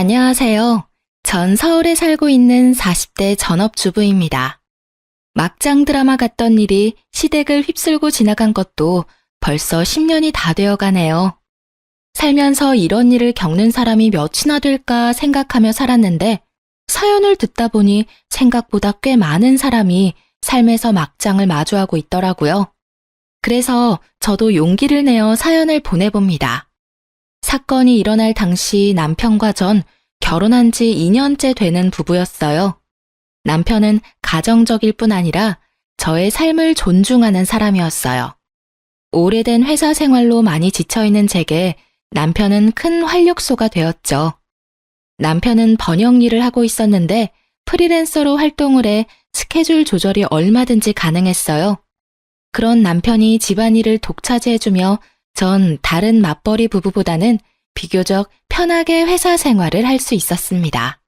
안녕하세요. 전 서울에 살고 있는 40대 전업주부입니다. 막장 드라마 같던 일이 시댁을 휩쓸고 지나간 것도 벌써 10년이 다 되어 가네요. 살면서 이런 일을 겪는 사람이 몇이나 될까 생각하며 살았는데 사연을 듣다 보니 생각보다 꽤 많은 사람이 삶에서 막장을 마주하고 있더라고요. 그래서 저도 용기를 내어 사연을 보내봅니다. 사건이 일어날 당시 남편과 전 결혼한 지 2년째 되는 부부였어요. 남편은 가정적일 뿐 아니라 저의 삶을 존중하는 사람이었어요. 오래된 회사 생활로 많이 지쳐있는 제게 남편은 큰 활력소가 되었죠. 남편은 번역 일을 하고 있었는데 프리랜서로 활동을 해 스케줄 조절이 얼마든지 가능했어요. 그런 남편이 집안일을 독차지해주며 전 다른 맞벌이 부부보다는 비교적 편하게 회사 생활을 할 수 있었습니다.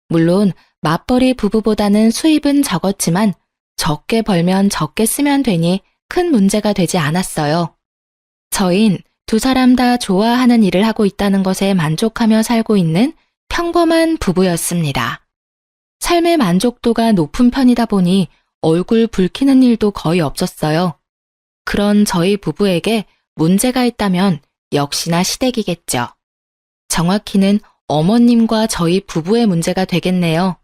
물론 맞벌이 부부보다는 수입은 적었지만 적게 벌면 적게 쓰면 되니 큰 문제가 되지 않았어요. 저흰 두 사람 다 좋아하는 일을 하고 있다는 것에 만족하며 살고 있는 평범한 부부였습니다. 삶의 만족도가 높은 편이다 보니 얼굴 붉히는 일도 거의 없었어요. 그런 저희 부부에게 문제가 있다면 역시나 시댁이겠죠. 정확히는 어머님과 저희 부부의 문제가 되겠네요.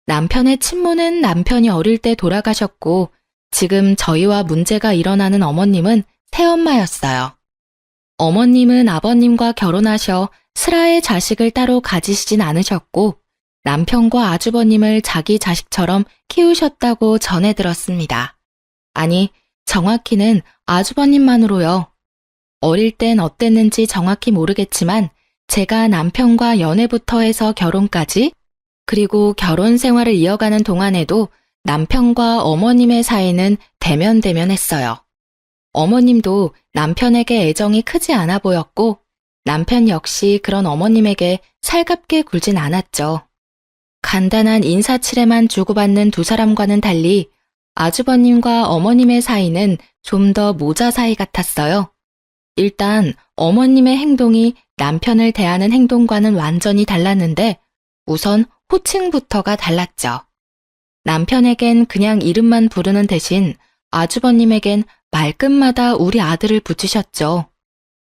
남편의 친모는 남편이 어릴 때 돌아가셨고 지금 저희와 문제가 일어나는 어머님은 새엄마였어요. 어머님은 아버님과 결혼하셔 슬하의 자식을 따로 가지시진 않으셨고 남편과 아주버님을 자기 자식처럼 키우셨다고 전해 들었습니다. 아니, 정확히는 아주버님만으로요. 어릴 땐 어땠는지 정확히 모르겠지만 제가 남편과 연애부터 해서 결혼까지 그리고 결혼 생활을 이어가는 동안에도 남편과 어머님의 사이는 대면대면했어요. 어머님도 남편에게 애정이 크지 않아 보였고 남편 역시 그런 어머님에게 살갑게 굴진 않았죠. 간단한 인사치레만 주고받는 두 사람과는 달리 아주버님과 어머님의 사이는 좀 더 모자 사이 같았어요. 일단 어머님의 행동이 남편을 대하는 행동과는 완전히 달랐는데 우선 호칭부터가 달랐죠. 남편에겐 그냥 이름만 부르는 대신 아주버님에겐 말끝마다 우리 아들을 붙이셨죠.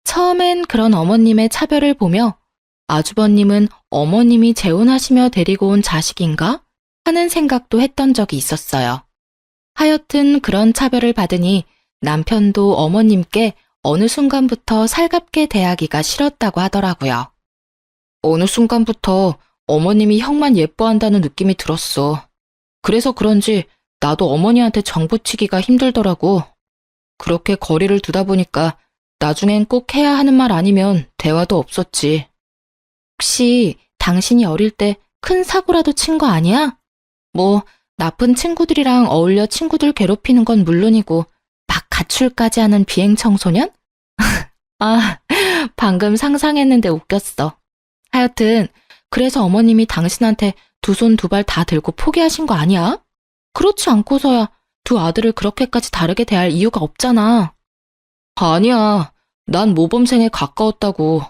처음엔 그런 어머님의 차별을 보며 아주버님은 어머님이 재혼하시며 데리고 온 자식인가? 하는 생각도 했던 적이 있었어요. 하여튼 그런 차별을 받으니 남편도 어머님께 어느 순간부터 살갑게 대하기가 싫었다고 하더라고요. 어느 순간부터 어머님이 형만 예뻐한다는 느낌이 들었어. 그래서 그런지 나도 어머니한테 정붙이기가 힘들더라고. 그렇게 거리를 두다 보니까 나중엔 꼭 해야 하는 말 아니면 대화도 없었지. 혹시 당신이 어릴 때 큰 사고라도 친 거 아니야? 뭐 나쁜 친구들이랑 어울려 친구들 괴롭히는 건 물론이고 막 가출까지 하는 비행 청소년? 아, 방금 상상했는데 웃겼어. 하여튼 그래서 어머님이 당신한테 두 손 두 발 다 들고 포기하신 거 아니야? 그렇지 않고서야 두 아들을 그렇게까지 다르게 대할 이유가 없잖아. 아니야. 난 모범생에 가까웠다고.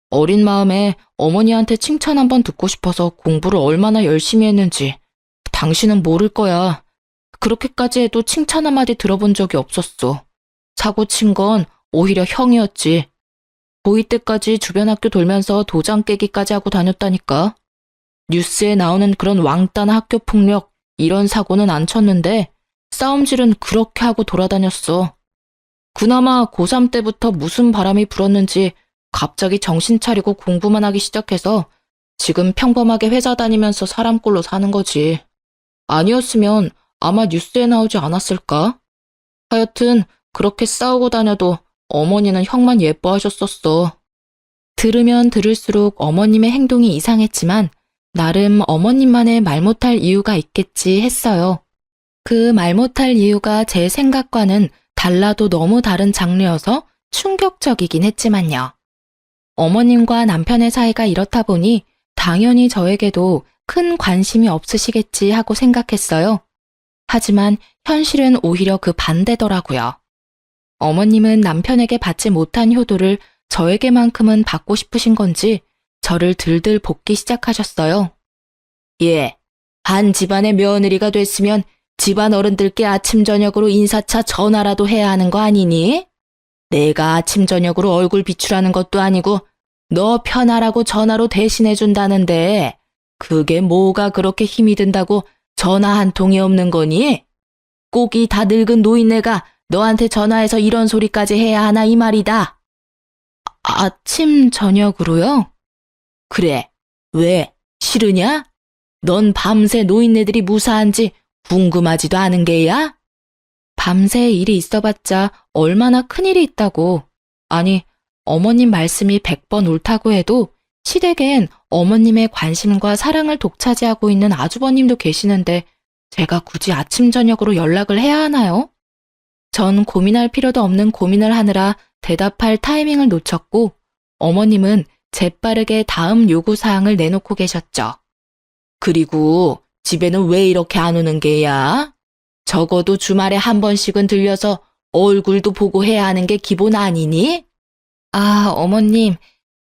어린 마음에 어머니한테 칭찬 한번 듣고 싶어서 공부를 얼마나 열심히 했는지 당신은 모를 거야. 그렇게까지 해도 칭찬 한마디 들어본 적이 없었어. 사고 친 건 오히려 형이었지. 고2 때까지 주변 학교 돌면서 도장 깨기까지 하고 다녔다니까. 뉴스에 나오는 그런 왕따나 학교 폭력 이런 사고는 안 쳤는데 싸움질은 그렇게 하고 돌아다녔어. 그나마 고3 때부터 무슨 바람이 불었는지 갑자기 정신 차리고 공부만 하기 시작해서 지금 평범하게 회사 다니면서 사람 꼴로 사는 거지. 아니었으면 아마 뉴스에 나오지 않았을까? 하여튼 그렇게 싸우고 다녀도 어머니는 형만 예뻐하셨었어. 들으면 들을수록 어머님의 행동이 이상했지만 나름 어머님만의 말 못할 이유가 있겠지 했어요. 그 말 못할 이유가 제 생각과는 달라도 너무 다른 장르여서 충격적이긴 했지만요. 어머님과 남편의 사이가 이렇다 보니 당연히 저에게도 큰 관심이 없으시겠지 하고 생각했어요. 하지만 현실은 오히려 그 반대더라고요. 어머님은 남편에게 받지 못한 효도를 저에게만큼은 받고 싶으신 건지 저를 들들 볶기 시작하셨어요. 예, 한 집안의 며느리가 됐으면 집안 어른들께 아침 저녁으로 인사차 전화라도 해야 하는 거 아니니? 내가 아침 저녁으로 얼굴 비추라는 것도 아니고 너 편하라고 전화로 대신해 준다는데 그게 뭐가 그렇게 힘이 든다고 전화 한 통이 없는 거니? 꼭 이 다 늙은 노인네가 너한테 전화해서 이런 소리까지 해야 하나 이 말이다. 아침 저녁으로요? 그래, 왜? 싫으냐? 넌 밤새 노인네들이 무사한지 궁금하지도 않은 게야? 밤새 일이 있어봤자 얼마나 큰일이 있다고. 아니, 어머님 말씀이 100번 옳다고 해도 시댁엔 어머님의 관심과 사랑을 독차지하고 있는 아주버님도 계시는데 제가 굳이 아침 저녁으로 연락을 해야 하나요? 전 고민할 필요도 없는 고민을 하느라 대답할 타이밍을 놓쳤고 어머님은 재빠르게 다음 요구사항을 내놓고 계셨죠. 그리고 집에는 왜 이렇게 안 오는 게야? 적어도 주말에 한 번씩은 들려서 얼굴도 보고 해야 하는 게 기본 아니니? 아, 어머님,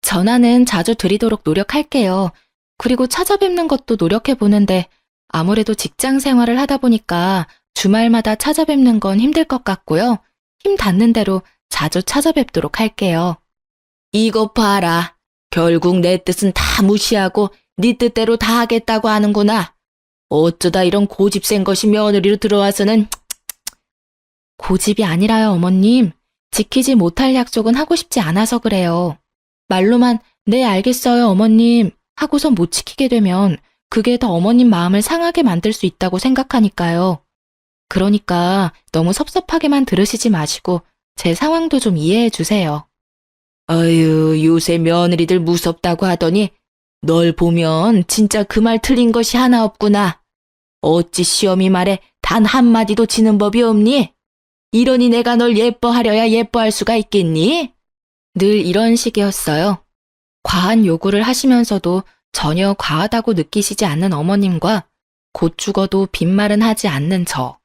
전화는 자주 드리도록 노력할게요. 그리고 찾아뵙는 것도 노력해보는데 아무래도 직장 생활을 하다 보니까 주말마다 찾아뵙는 건 힘들 것 같고요. 힘 닿는 대로 자주 찾아뵙도록 할게요. 이것 봐라. 결국 내 뜻은 다 무시하고 네 뜻대로 다 하겠다고 하는구나. 어쩌다 이런 고집 센 것이 며느리로 들어와서는. 고집이 아니라요, 어머님. 지키지 못할 약속은 하고 싶지 않아서 그래요. 말로만 네 알겠어요, 어머님 하고서 못 지키게 되면 그게 더 어머님 마음을 상하게 만들 수 있다고 생각하니까요. 그러니까 너무 섭섭하게만 들으시지 마시고 제 상황도 좀 이해해 주세요. 어휴, 요새 며느리들 무섭다고 하더니 널 보면 진짜 그 말 틀린 것이 하나 없구나. 어찌 시어미 말에 단 한마디도 지는 법이 없니? 이러니 내가 널 예뻐하려야 예뻐할 수가 있겠니? 늘 이런 식이었어요. 과한 요구를 하시면서도 전혀 과하다고 느끼시지 않는 어머님과 곧 죽어도 빈말은 하지 않는 저.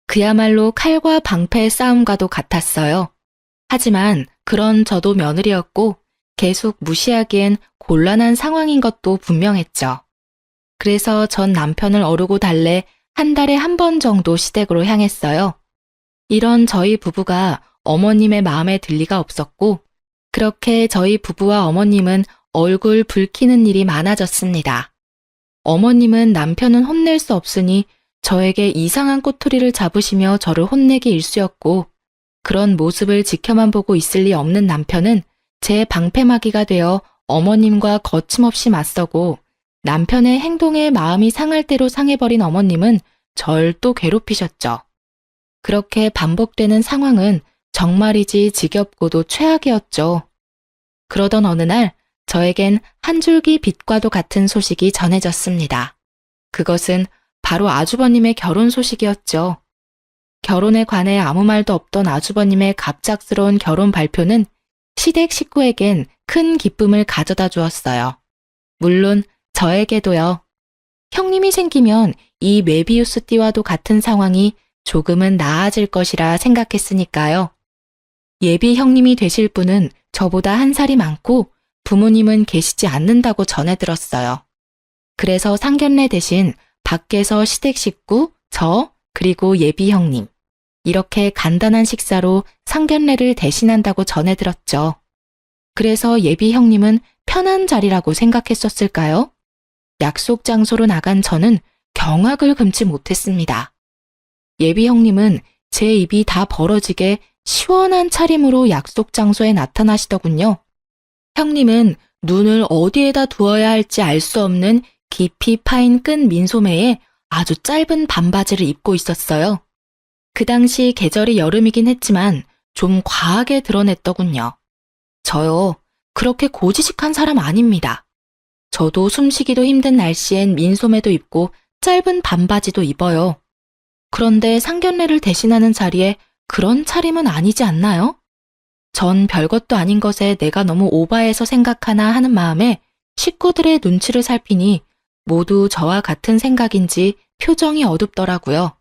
그야말로 칼과 방패의 싸움과도 같았어요. 하지만 그런 저도 며느리였고 계속 무시하기엔 곤란한 상황인 것도 분명했죠. 그래서 전 남편을 어르고 달래 한 달에 한 번 정도 시댁으로 향했어요. 이런 저희 부부가 어머님의 마음에 들 리가 없었고 그렇게 저희 부부와 어머님은 얼굴 붉히는 일이 많아졌습니다. 어머님은 남편은 혼낼 수 없으니 저에게 이상한 꼬투리를 잡으시며 저를 혼내기 일쑤였고 그런 모습을 지켜만 보고 있을 리 없는 남편은 제 방패막이가 되어 어머님과 거침없이 맞서고 남편의 행동에 마음이 상할 대로 상해버린 어머님은 절 또 괴롭히셨죠. 그렇게 반복되는 상황은 정말이지 지겹고도 최악이었죠. 그러던 어느 날 저에겐 한 줄기 빛과도 같은 소식이 전해졌습니다. 그것은 바로 아주버님의 결혼 소식이었죠. 결혼에 관해 아무 말도 없던 아주버님의 갑작스러운 결혼 발표는 시댁 식구에겐 큰 기쁨을 가져다 주었어요. 물론 저에게도요. 형님이 생기면 이 메비우스 띠와도 같은 상황이 조금은 나아질 것이라 생각했으니까요. 예비 형님이 되실 분은 저보다 한 살이 많고 부모님은 계시지 않는다고 전해 들었어요. 그래서 상견례 대신 밖에서 시댁 식구, 저, 그리고 예비 형님. 이렇게 간단한 식사로 상견례를 대신한다고 전해 들었죠. 그래서 예비 형님은 편한 자리라고 생각했었을까요? 약속 장소로 나간 저는 경악을 금치 못했습니다. 예비 형님은 제 입이 다 벌어지게 시원한 차림으로 약속 장소에 나타나시더군요. 형님은 눈을 어디에다 두어야 할지 알 수 없는 깊이 파인 끈 민소매에 아주 짧은 반바지를 입고 있었어요. 그 당시 계절이 여름이긴 했지만 좀 과하게 드러냈더군요. 저요, 그렇게 고지식한 사람 아닙니다. 저도 숨쉬기도 힘든 날씨엔 민소매도 입고 짧은 반바지도 입어요. 그런데 상견례를 대신하는 자리에 그런 차림은 아니지 않나요? 전 별것도 아닌 것에 내가 너무 오바해서 생각하나 하는 마음에 식구들의 눈치를 살피니 모두 저와 같은 생각인지 표정이 어둡더라고요.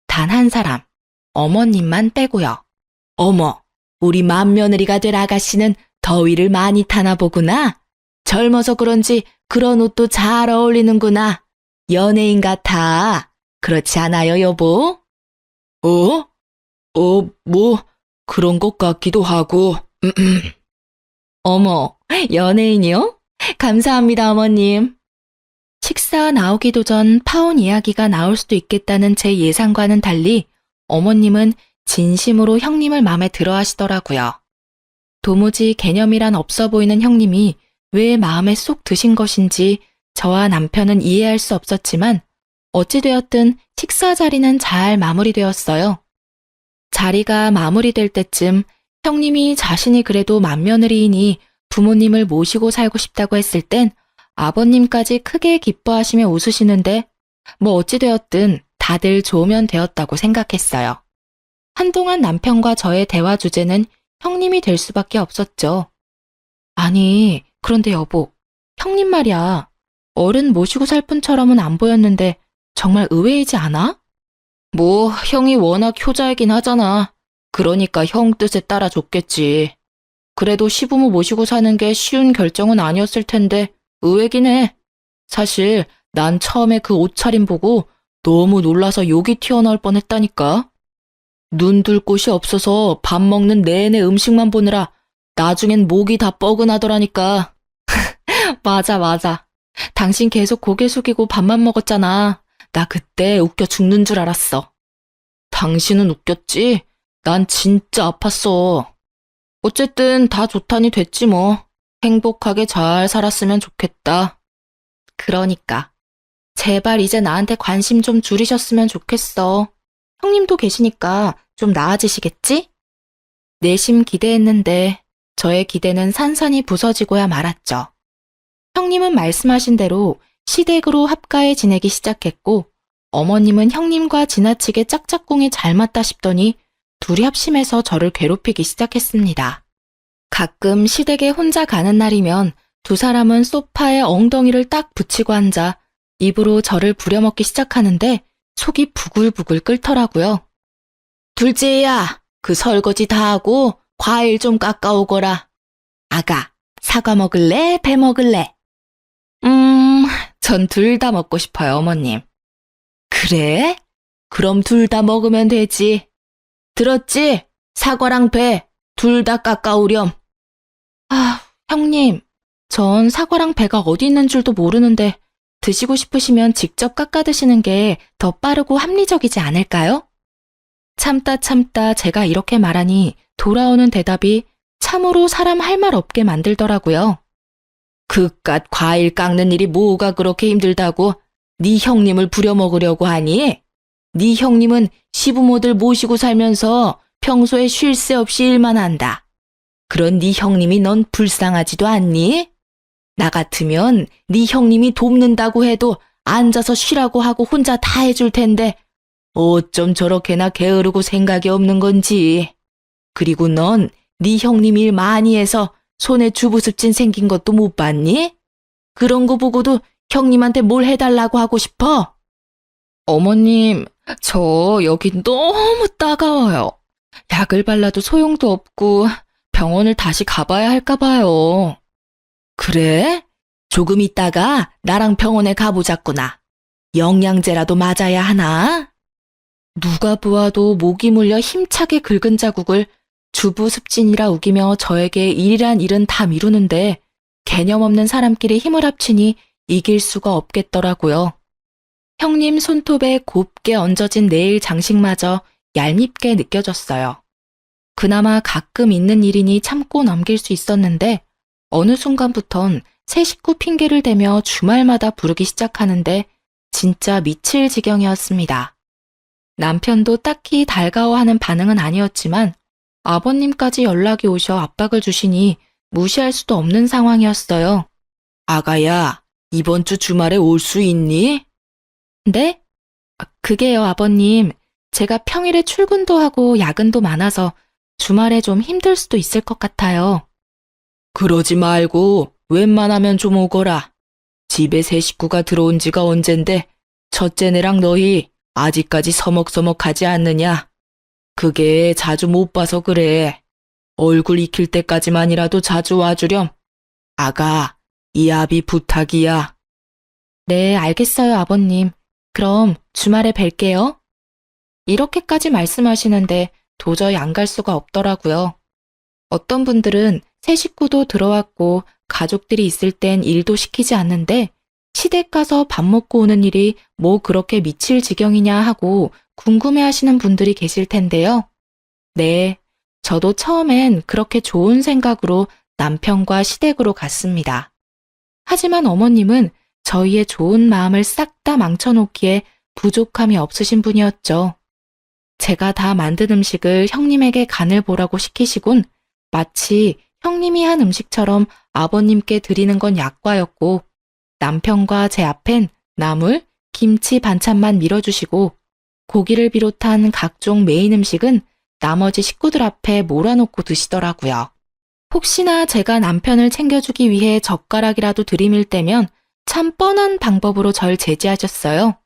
단 한 사람, 어머님만 빼고요. 어머, 우리 맏며느리가 될 아가씨는 더위를 많이 타나 보구나. 젊어서 그런지 그런 옷도 잘 어울리는구나. 연예인 같아. 그렇지 않아요, 여보? 어? 뭐, 그런 것 같기도 하고. 어머, 연예인이요? 감사합니다, 어머님. 식사 나오기도 전 파혼 이야기가 나올 수도 있겠다는 제 예상과는 달리 어머님은 진심으로 형님을 마음에 들어 하시더라고요. 도무지 개념이란 없어 보이는 형님이 왜 마음에 쏙 드신 것인지 저와 남편은 이해할 수 없었지만 어찌되었든 식사 자리는 잘 마무리되었어요. 자리가 마무리될 때쯤 형님이 자신이 그래도 맏며느리이니 부모님을 모시고 살고 싶다고 했을 땐 아버님까지 크게 기뻐하시며 웃으시는데 뭐 어찌되었든 다들 좋으면 되었다고 생각했어요. 한동안 남편과 저의 대화 주제는 형님이 될 수밖에 없었죠. 아니, 그런데 여보, 형님 말이야. 어른 모시고 살 분처럼은 안 보였는데 정말 의외이지 않아? 뭐, 형이 워낙 효자이긴 하잖아. 그러니까 형 뜻에 따라 줬겠지. 그래도 시부모 모시고 사는 게 쉬운 결정은 아니었을 텐데 의외긴 해. 사실 난 처음에 그 옷차림 보고 너무 놀라서 욕이 튀어나올 뻔했다니까. 눈 둘 곳이 없어서 밥 먹는 내내 음식만 보느라 나중엔 목이 다 뻐근하더라니까. 맞아. 당신 계속 고개 숙이고 밥만 먹었잖아. 나 그때 웃겨 죽는 줄 알았어. 당신은 웃겼지? 난 진짜 아팠어. 어쨌든 다 좋다니 됐지 뭐. 행복하게 잘 살았으면 좋겠다. 그러니까. 제발 이제 나한테 관심 좀 줄이셨으면 좋겠어. 형님도 계시니까 좀 나아지시겠지? 내심 기대했는데 저의 기대는 산산이 부서지고야 말았죠. 형님은 말씀하신 대로 시댁으로 합가해 지내기 시작했고 어머님은 형님과 지나치게 짝짝꿍이 잘 맞다 싶더니 둘이 합심해서 저를 괴롭히기 시작했습니다. 가끔 시댁에 혼자 가는 날이면 두 사람은 소파에 엉덩이를 딱 붙이고 앉아 입으로 저를 부려먹기 시작하는데 속이 부글부글 끓더라고요. 둘째야, 그 설거지 다 하고 과일 좀 깎아오거라. 아가, 사과 먹을래? 배 먹을래? 전 둘 다 먹고 싶어요, 어머님. 그래? 그럼 둘 다 먹으면 되지. 들었지? 사과랑 배, 둘 다 깎아오렴. 아, 형님, 전 사과랑 배가 어디 있는 줄도 모르는데 드시고 싶으시면 직접 깎아 드시는 게 더 빠르고 합리적이지 않을까요? 참다 제가 이렇게 말하니 돌아오는 대답이 참으로 사람 할 말 없게 만들더라고요. 그깟 과일 깎는 일이 뭐가 그렇게 힘들다고 네 형님을 부려먹으려고 하니? 네 형님은 시부모들 모시고 살면서 평소에 쉴 새 없이 일만 한다. 그런 네 형님이 넌 불쌍하지도 않니? 나 같으면 네 형님이 돕는다고 해도 앉아서 쉬라고 하고 혼자 다 해줄 텐데 어쩜 저렇게나 게으르고 생각이 없는 건지. 그리고 넌 네 형님 일 많이 해서 손에 주부습진 생긴 것도 못 봤니? 그런 거 보고도 형님한테 뭘 해달라고 하고 싶어? 어머님, 저 여기 너무 따가워요. 약을 발라도 소용도 없고 병원을 다시 가봐야 할까 봐요. 그래? 조금 있다가 나랑 병원에 가보자꾸나. 영양제라도 맞아야 하나? 누가 보아도 목이 물려 힘차게 긁은 자국을 주부습진이라 우기며 저에게 일이란 일은 다 미루는데 개념 없는 사람끼리 힘을 합치니 이길 수가 없겠더라고요. 형님 손톱에 곱게 얹어진 네일 장식마저 얄밉게 느껴졌어요. 그나마 가끔 있는 일이니 참고 넘길 수 있었는데 어느 순간부턴 새 식구 핑계를 대며 주말마다 부르기 시작하는데 진짜 미칠 지경이었습니다. 남편도 딱히 달가워하는 반응은 아니었지만 아버님까지 연락이 오셔 압박을 주시니 무시할 수도 없는 상황이었어요. 아가야, 이번 주 주말에 올 수 있니? 네? 그게요, 아버님. 제가 평일에 출근도 하고 야근도 많아서 주말에 좀 힘들 수도 있을 것 같아요. 그러지 말고 웬만하면 좀 오거라. 집에 새 식구가 들어온 지가 언젠데 첫째네랑 너희 아직까지 서먹서먹하지 않느냐? 그게 자주 못 봐서 그래. 얼굴 익힐 때까지만이라도 자주 와주렴. 아가, 이합이 부탁이야. 네, 알겠어요, 아버님. 그럼 주말에 뵐게요. 이렇게까지 말씀하시는데 도저히 안 갈 수가 없더라고요. 어떤 분들은 새 식구도 들어왔고 가족들이 있을 땐 일도 시키지 않는데 시댁 가서 밥 먹고 오는 일이 뭐 그렇게 미칠 지경이냐 하고 궁금해하시는 분들이 계실 텐데요. 네, 저도 처음엔 그렇게 좋은 생각으로 남편과 시댁으로 갔습니다. 하지만 어머님은 저희의 좋은 마음을 싹 다 망쳐놓기에 부족함이 없으신 분이었죠. 제가 다 만든 음식을 형님에게 간을 보라고 시키시곤 마치 형님이 한 음식처럼 아버님께 드리는 건 약과였고 남편과 제 앞엔 나물, 김치 반찬만 밀어주시고 고기를 비롯한 각종 메인 음식은 나머지 식구들 앞에 몰아놓고 드시더라고요. 혹시나 제가 남편을 챙겨주기 위해 젓가락이라도 들이밀 때면 참 뻔한 방법으로 절 제지하셨어요.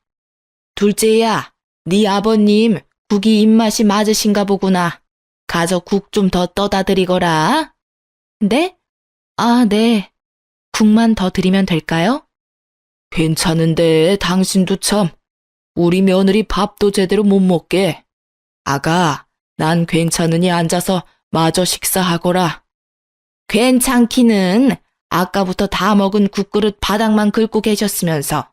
둘째야, 네 아버님 국이 입맛이 맞으신가 보구나. 가서 국 좀 더 떠다 드리거라. 네? 아, 네. 국만 더 드리면 될까요? 괜찮은데 당신도 참. 우리 며느리 밥도 제대로 못 먹게. 아가, 난 괜찮으니 앉아서 마저 식사하거라. 괜찮기는 아까부터 다 먹은 국그릇 바닥만 긁고 계셨으면서.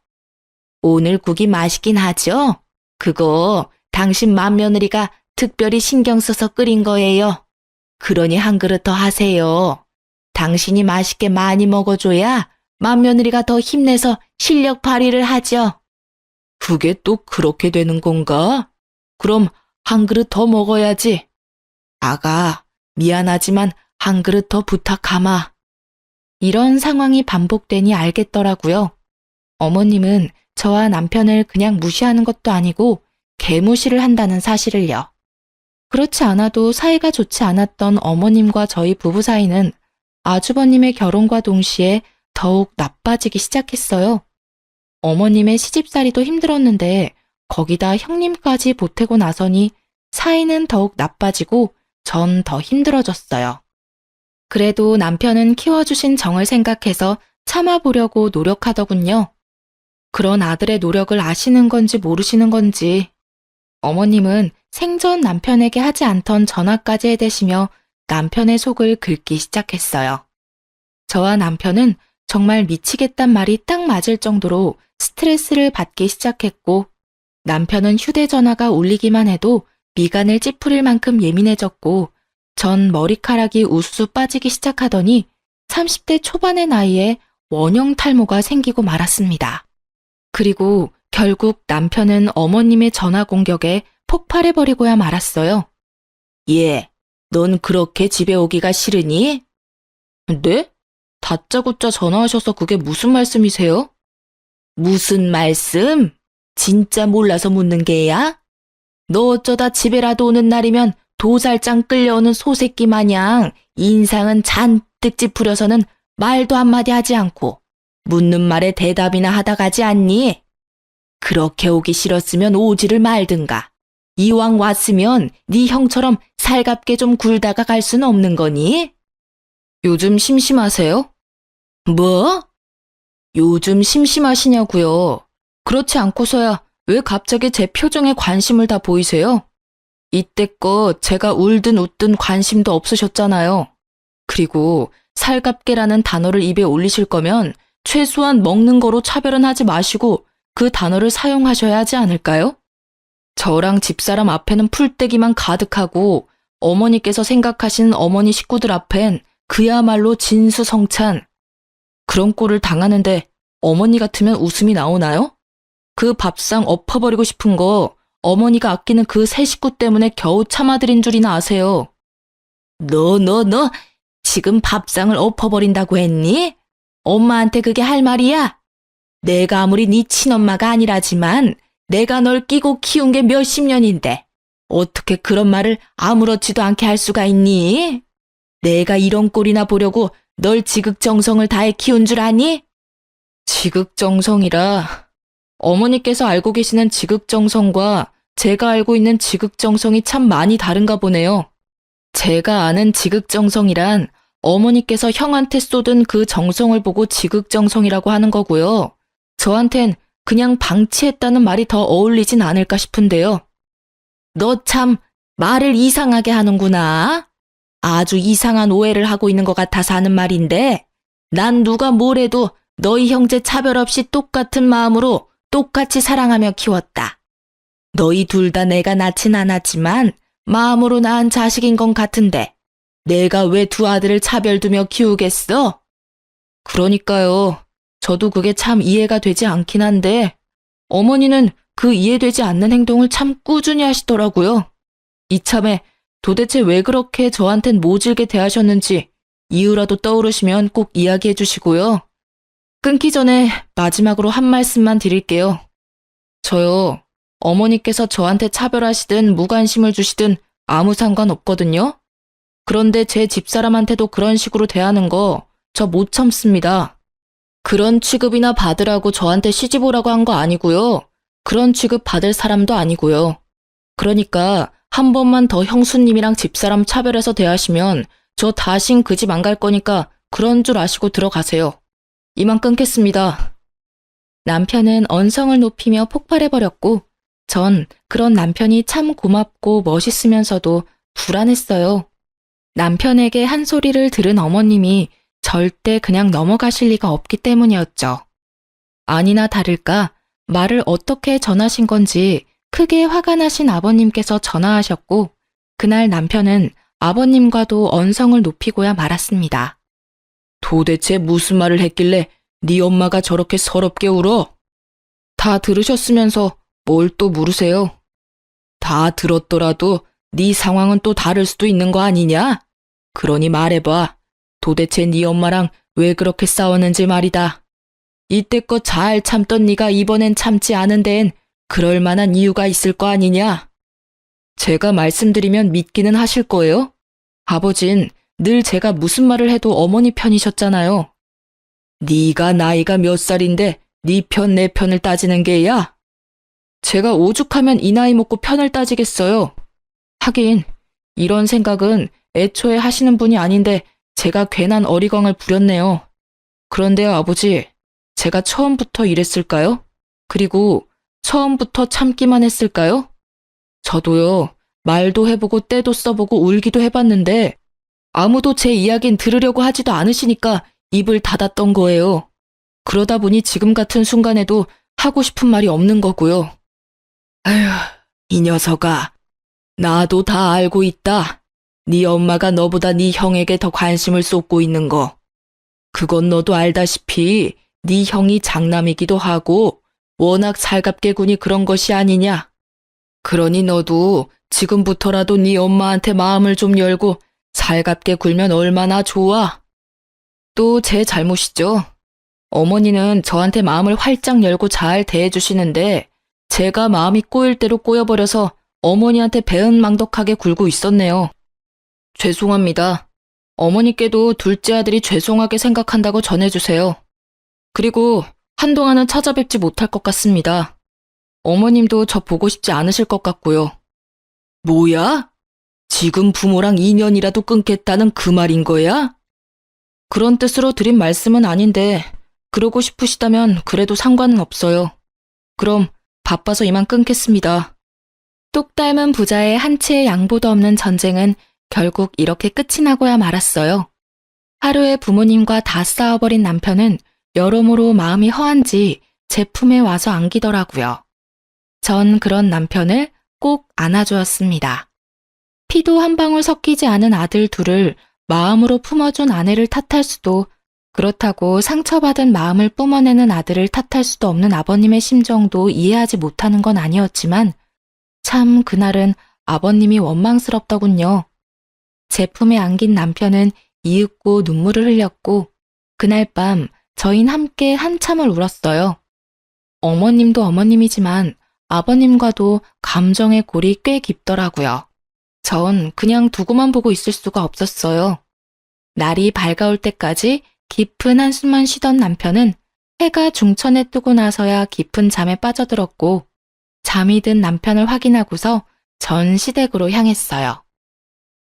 오늘 국이 맛있긴 하죠? 그거 당신 맏며느리가 특별히 신경 써서 끓인 거예요. 그러니 한 그릇 더 하세요. 당신이 맛있게 많이 먹어줘야 맏며느리가 더 힘내서 실력 발휘를 하죠. 그게 또 그렇게 되는 건가? 그럼 한 그릇 더 먹어야지. 아가, 미안하지만 한 그릇 더 부탁하마. 이런 상황이 반복되니 알겠더라고요. 어머님은 저와 남편을 그냥 무시하는 것도 아니고 개무시를 한다는 사실을요. 그렇지 않아도 사이가 좋지 않았던 어머님과 저희 부부 사이는 아주버님의 결혼과 동시에 더욱 나빠지기 시작했어요. 어머님의 시집살이도 힘들었는데 거기다 형님까지 보태고 나서니 사이는 더욱 나빠지고 전 더 힘들어졌어요. 그래도 남편은 키워주신 정을 생각해서 참아보려고 노력하더군요. 그런 아들의 노력을 아시는 건지 모르시는 건지 어머님은 생전 남편에게 하지 않던 전화까지 해대시며 남편의 속을 긁기 시작했어요. 저와 남편은 정말 미치겠단 말이 딱 맞을 정도로 스트레스를 받기 시작했고 남편은 휴대전화가 울리기만 해도 미간을 찌푸릴 만큼 예민해졌고 전 머리카락이 우수수 빠지기 시작하더니 30대 초반의 나이에 원형 탈모가 생기고 말았습니다. 그리고 결국 남편은 어머님의 전화 공격에 폭발해버리고야 말았어요. 예, 넌 그렇게 집에 오기가 싫으니? 네? 다짜고짜 전화하셔서 그게 무슨 말씀이세요? 무슨 말씀? 진짜 몰라서 묻는 게야? 너 어쩌다 집에라도 오는 날이면 도살장 끌려오는 소새끼 마냥 인상은 잔뜩 찌푸려서는 말도 한마디 하지 않고 묻는 말에 대답이나 하다 가지 않니? 그렇게 오기 싫었으면 오지를 말든가. 이왕 왔으면 네 형처럼 살갑게 좀 굴다가 갈 수는 없는 거니? 요즘 심심하세요? 뭐? 요즘 심심하시냐고요. 그렇지 않고서야 왜 갑자기 제 표정에 관심을 다 보이세요? 이때껏 제가 울든 웃든 관심도 없으셨잖아요. 그리고 살갑게라는 단어를 입에 올리실 거면 최소한 먹는 거로 차별은 하지 마시고 그 단어를 사용하셔야 하지 않을까요? 저랑 집사람 앞에는 풀떼기만 가득하고 어머니께서 생각하시는 어머니 식구들 앞엔 그야말로 진수성찬. 그런 꼴을 당하는데 어머니 같으면 웃음이 나오나요? 그 밥상 엎어버리고 싶은 거 어머니가 아끼는 그 세 식구 때문에 겨우 참아드린 줄이나 아세요. 너 지금 밥상을 엎어버린다고 했니? 엄마한테 그게 할 말이야? 내가 아무리 네 친엄마가 아니라지만 내가 널 끼고 키운 게 몇십 년인데 어떻게 그런 말을 아무렇지도 않게 할 수가 있니? 내가 이런 꼴이나 보려고 널 지극정성을 다해 키운 줄 아니? 지극정성이라 어머니께서 알고 계시는 지극정성과 제가 알고 있는 지극정성이 참 많이 다른가 보네요. 제가 아는 지극정성이란 어머니께서 형한테 쏟은 그 정성을 보고 지극정성이라고 하는 거고요. 저한텐 그냥 방치했다는 말이 더 어울리진 않을까 싶은데요. 너 참 말을 이상하게 하는구나. 아주 이상한 오해를 하고 있는 것 같아서 하는 말인데, 난 누가 뭐래도 너희 형제 차별 없이 똑같은 마음으로 똑같이 사랑하며 키웠다. 너희 둘 다 내가 낳진 않았지만 마음으로 낳은 자식인 건 같은데 내가 왜 두 아들을 차별 두며 키우겠어? 그러니까요. 저도 그게 참 이해가 되지 않긴 한데 어머니는 그 이해되지 않는 행동을 참 꾸준히 하시더라고요. 이참에 도대체 왜 그렇게 저한텐 모질게 대하셨는지 이유라도 떠오르시면 꼭 이야기해 주시고요. 끊기 전에 마지막으로 한 말씀만 드릴게요. 저요, 어머니께서 저한테 차별하시든 무관심을 주시든 아무 상관없거든요. 그런데 제 집사람한테도 그런 식으로 대하는 거 저 못 참습니다. 그런 취급이나 받으라고 저한테 시집 오라고 한 거 아니고요. 그런 취급 받을 사람도 아니고요. 그러니까 한 번만 더 형수님이랑 집사람 차별해서 대하시면 저 다신 그 집 안 갈 거니까 그런 줄 아시고 들어가세요. 이만 끊겠습니다. 남편은 언성을 높이며 폭발해버렸고 전 그런 남편이 참 고맙고 멋있으면서도 불안했어요. 남편에게 한 소리를 들은 어머님이 절대 그냥 넘어가실 리가 없기 때문이었죠. 아니나 다를까 말을 어떻게 전하신 건지 크게 화가 나신 아버님께서 전화하셨고 그날 남편은 아버님과도 언성을 높이고야 말았습니다. 도대체 무슨 말을 했길래 네 엄마가 저렇게 서럽게 울어? 다 들으셨으면서 뭘 또 물으세요? 다 들었더라도 네 상황은 또 다를 수도 있는 거 아니냐? 그러니 말해봐. 도대체 네 엄마랑 왜 그렇게 싸웠는지 말이다. 이때껏 잘 참던 네가 이번엔 참지 않은 데엔 그럴 만한 이유가 있을 거 아니냐? 제가 말씀드리면 믿기는 하실 거예요? 아버진 늘 제가 무슨 말을 해도 어머니 편이셨잖아요. 네가 나이가 몇 살인데 네 편 내 편을 따지는 게야? 제가 오죽하면 이 나이 먹고 편을 따지겠어요. 하긴 이런 생각은 애초에 하시는 분이 아닌데 제가 괜한 어리광을 부렸네요. 그런데요, 아버지, 제가 처음부터 이랬을까요? 그리고 처음부터 참기만 했을까요? 저도요, 말도 해보고 때도 써보고 울기도 해봤는데 아무도 제 이야기는 들으려고 하지도 않으시니까 입을 닫았던 거예요. 그러다 보니 지금 같은 순간에도 하고 싶은 말이 없는 거고요. 아휴, 이 녀석아, 나도 다 알고 있다. 네 엄마가 너보다 네 형에게 더 관심을 쏟고 있는 거. 그건 너도 알다시피 네 형이 장남이기도 하고 워낙 살갑게 구니 그런 것이 아니냐. 그러니 너도 지금부터라도 네 엄마한테 마음을 좀 열고 살갑게 굴면 얼마나 좋아. 또 제 잘못이죠. 어머니는 저한테 마음을 활짝 열고 잘 대해주시는데 제가 마음이 꼬일 대로 꼬여버려서 어머니한테 배은망덕하게 굴고 있었네요. 죄송합니다. 어머니께도 둘째 아들이 죄송하게 생각한다고 전해주세요. 그리고 한동안은 찾아뵙지 못할 것 같습니다. 어머님도 저 보고 싶지 않으실 것 같고요. 뭐야? 지금 부모랑 인연이라도 끊겠다는 그 말인 거야? 그런 뜻으로 드린 말씀은 아닌데 그러고 싶으시다면 그래도 상관은 없어요. 그럼 바빠서 이만 끊겠습니다. 똑 닮은 부자의 한 치의 양보도 없는 전쟁은 결국 이렇게 끝이 나고야 말았어요. 하루에 부모님과 다 싸워버린 남편은 여러모로 마음이 허한지 제 품에 와서 안기더라고요. 전 그런 남편을 꼭 안아주었습니다. 피도 한 방울 섞이지 않은 아들 둘을 마음으로 품어준 아내를 탓할 수도 그렇다고 상처받은 마음을 뿜어내는 아들을 탓할 수도 없는 아버님의 심정도 이해하지 못하는 건 아니었지만 참 그날은 아버님이 원망스럽더군요. 제 품에 안긴 남편은 이윽고 눈물을 흘렸고 그날 밤 저흰 함께 한참을 울었어요. 어머님도 어머님이지만 아버님과도 감정의 골이 꽤 깊더라고요. 전 그냥 두고만 보고 있을 수가 없었어요. 날이 밝아올 때까지 깊은 한숨만 쉬던 남편은 해가 중천에 뜨고 나서야 깊은 잠에 빠져들었고 잠이 든 남편을 확인하고서 전 시댁으로 향했어요.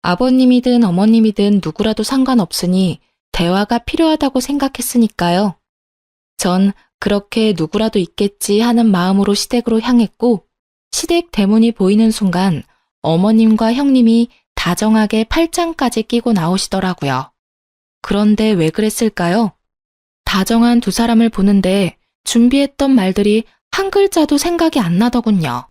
아버님이든 어머님이든 누구라도 상관없으니 대화가 필요하다고 생각했으니까요. 전 그렇게 누구라도 있겠지 하는 마음으로 시댁으로 향했고, 시댁 대문이 보이는 순간 어머님과 형님이 다정하게 팔짱까지 끼고 나오시더라고요. 그런데 왜 그랬을까요? 다정한 두 사람을 보는데 준비했던 말들이 한 글자도 생각이 안 나더군요.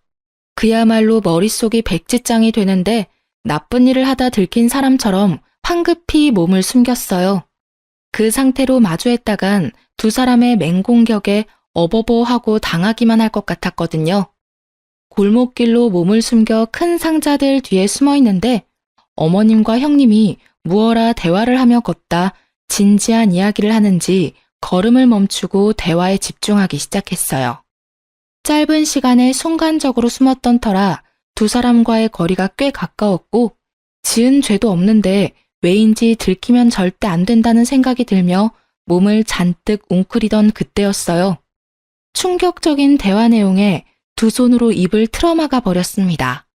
그야말로 머릿속이 백지장이 되는데 나쁜 일을 하다 들킨 사람처럼 황급히 몸을 숨겼어요. 그 상태로 마주했다간 두 사람의 맹공격에 어버버하고 당하기만 할 것 같았거든요. 골목길로 몸을 숨겨 큰 상자들 뒤에 숨어 있는데 어머님과 형님이 무어라 대화를 하며 걷다 진지한 이야기를 하는지 걸음을 멈추고 대화에 집중하기 시작했어요. 짧은 시간에 순간적으로 숨었던 터라 두 사람과의 거리가 꽤 가까웠고 지은 죄도 없는데 왜인지 들키면 절대 안 된다는 생각이 들며 몸을 잔뜩 웅크리던 그때였어요. 충격적인 대화 내용에 두 손으로 입을 틀어막아 버렸습니다.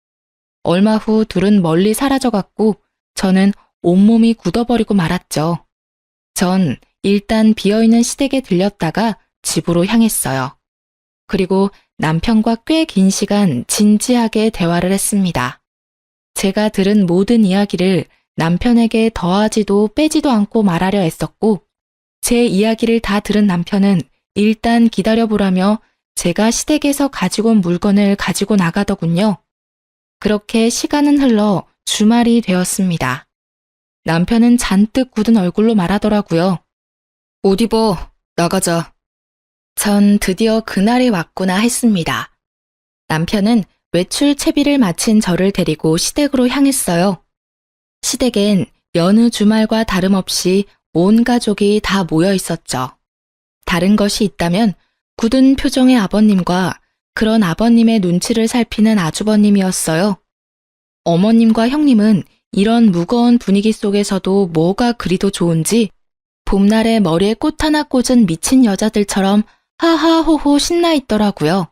얼마 후 둘은 멀리 사라져갔고 저는 온몸이 굳어버리고 말았죠. 전 일단 비어있는 시댁에 들렸다가 집으로 향했어요. 그리고 남편과 꽤 긴 시간 진지하게 대화를 했습니다. 제가 들은 모든 이야기를 남편에게 더하지도 빼지도 않고 말하려 애썼고 제 이야기를 다 들은 남편은 일단 기다려보라며 제가 시댁에서 가지고 온 물건을 가지고 나가더군요. 그렇게 시간은 흘러 주말이 되었습니다. 남편은 잔뜩 굳은 얼굴로 말하더라고요. 옷 입어, 나가자. 전 드디어 그날이 왔구나 했습니다. 남편은 외출 채비를 마친 저를 데리고 시댁으로 향했어요. 시댁엔 여느 주말과 다름없이 온 가족이 다 모여 있었죠. 다른 것이 있다면 굳은 표정의 아버님과 그런 아버님의 눈치를 살피는 아주버님이었어요. 어머님과 형님은 이런 무거운 분위기 속에서도 뭐가 그리도 좋은지 봄날에 머리에 꽃 하나 꽂은 미친 여자들처럼 하하호호 신나 있더라고요.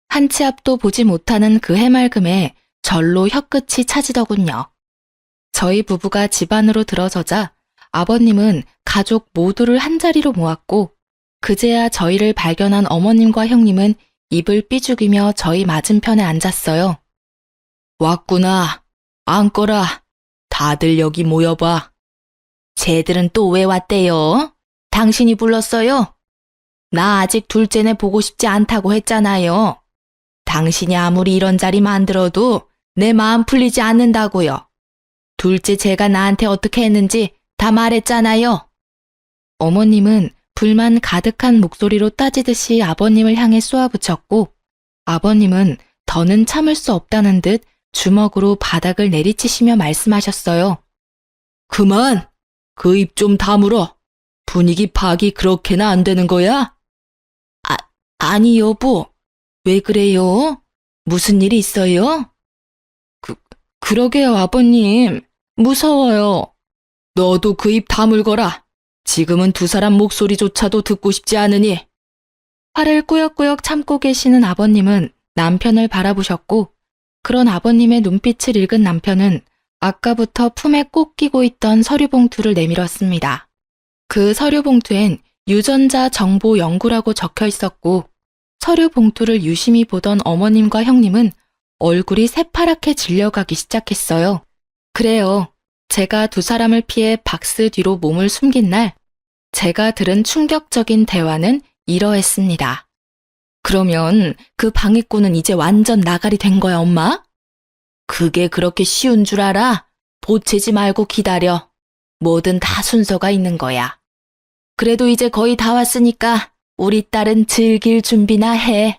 한 치 앞도 보지 못하는 그 해맑음에 절로 혀끝이 차지더군요. 저희 부부가 집 안으로 들어서자 아버님은 가족 모두를 한자리로 모았고 그제야 저희를 발견한 어머님과 형님은 입을 삐죽이며 저희 맞은편에 앉았어요. 왔구나. 앉거라. 다들 여기 모여봐. 쟤들은 또 왜 왔대요? 당신이 불렀어요? 나 아직 둘째네 보고 싶지 않다고 했잖아요. 당신이 아무리 이런 자리 만들어도 내 마음 풀리지 않는다고요. 둘째 제가 나한테 어떻게 했는지 다 말했잖아요. 어머님은 불만 가득한 목소리로 따지듯이 아버님을 향해 쏘아붙였고 아버님은 더는 참을 수 없다는 듯 주먹으로 바닥을 내리치시며 말씀하셨어요. 그만! 그 입 좀 다물어. 분위기 파악이 그렇게나 안 되는 거야? 아니 여보. 왜 그래요? 무슨 일이 있어요? 그러게요 아버님. 무서워요. 너도 그 입 다물거라. 지금은 두 사람 목소리조차도 듣고 싶지 않으니. 화를 꾸역꾸역 참고 계시는 아버님은 남편을 바라보셨고 그런 아버님의 눈빛을 읽은 남편은 아까부터 품에 꼭 끼고 있던 서류 봉투를 내밀었습니다. 그 서류 봉투엔 유전자 정보 연구라고 적혀 있었고 서류 봉투를 유심히 보던 어머님과 형님은 얼굴이 새파랗게 질려가기 시작했어요. 그래요. 제가 두 사람을 피해 박스 뒤로 몸을 숨긴 날 제가 들은 충격적인 대화는 이러했습니다. 그러면 그 방해꾼은 이제 완전 나가리 된 거야, 엄마? 그게 그렇게 쉬운 줄 알아? 보채지 말고 기다려. 뭐든 다 순서가 있는 거야. 그래도 이제 거의 다 왔으니까 우리 딸은 즐길 준비나 해.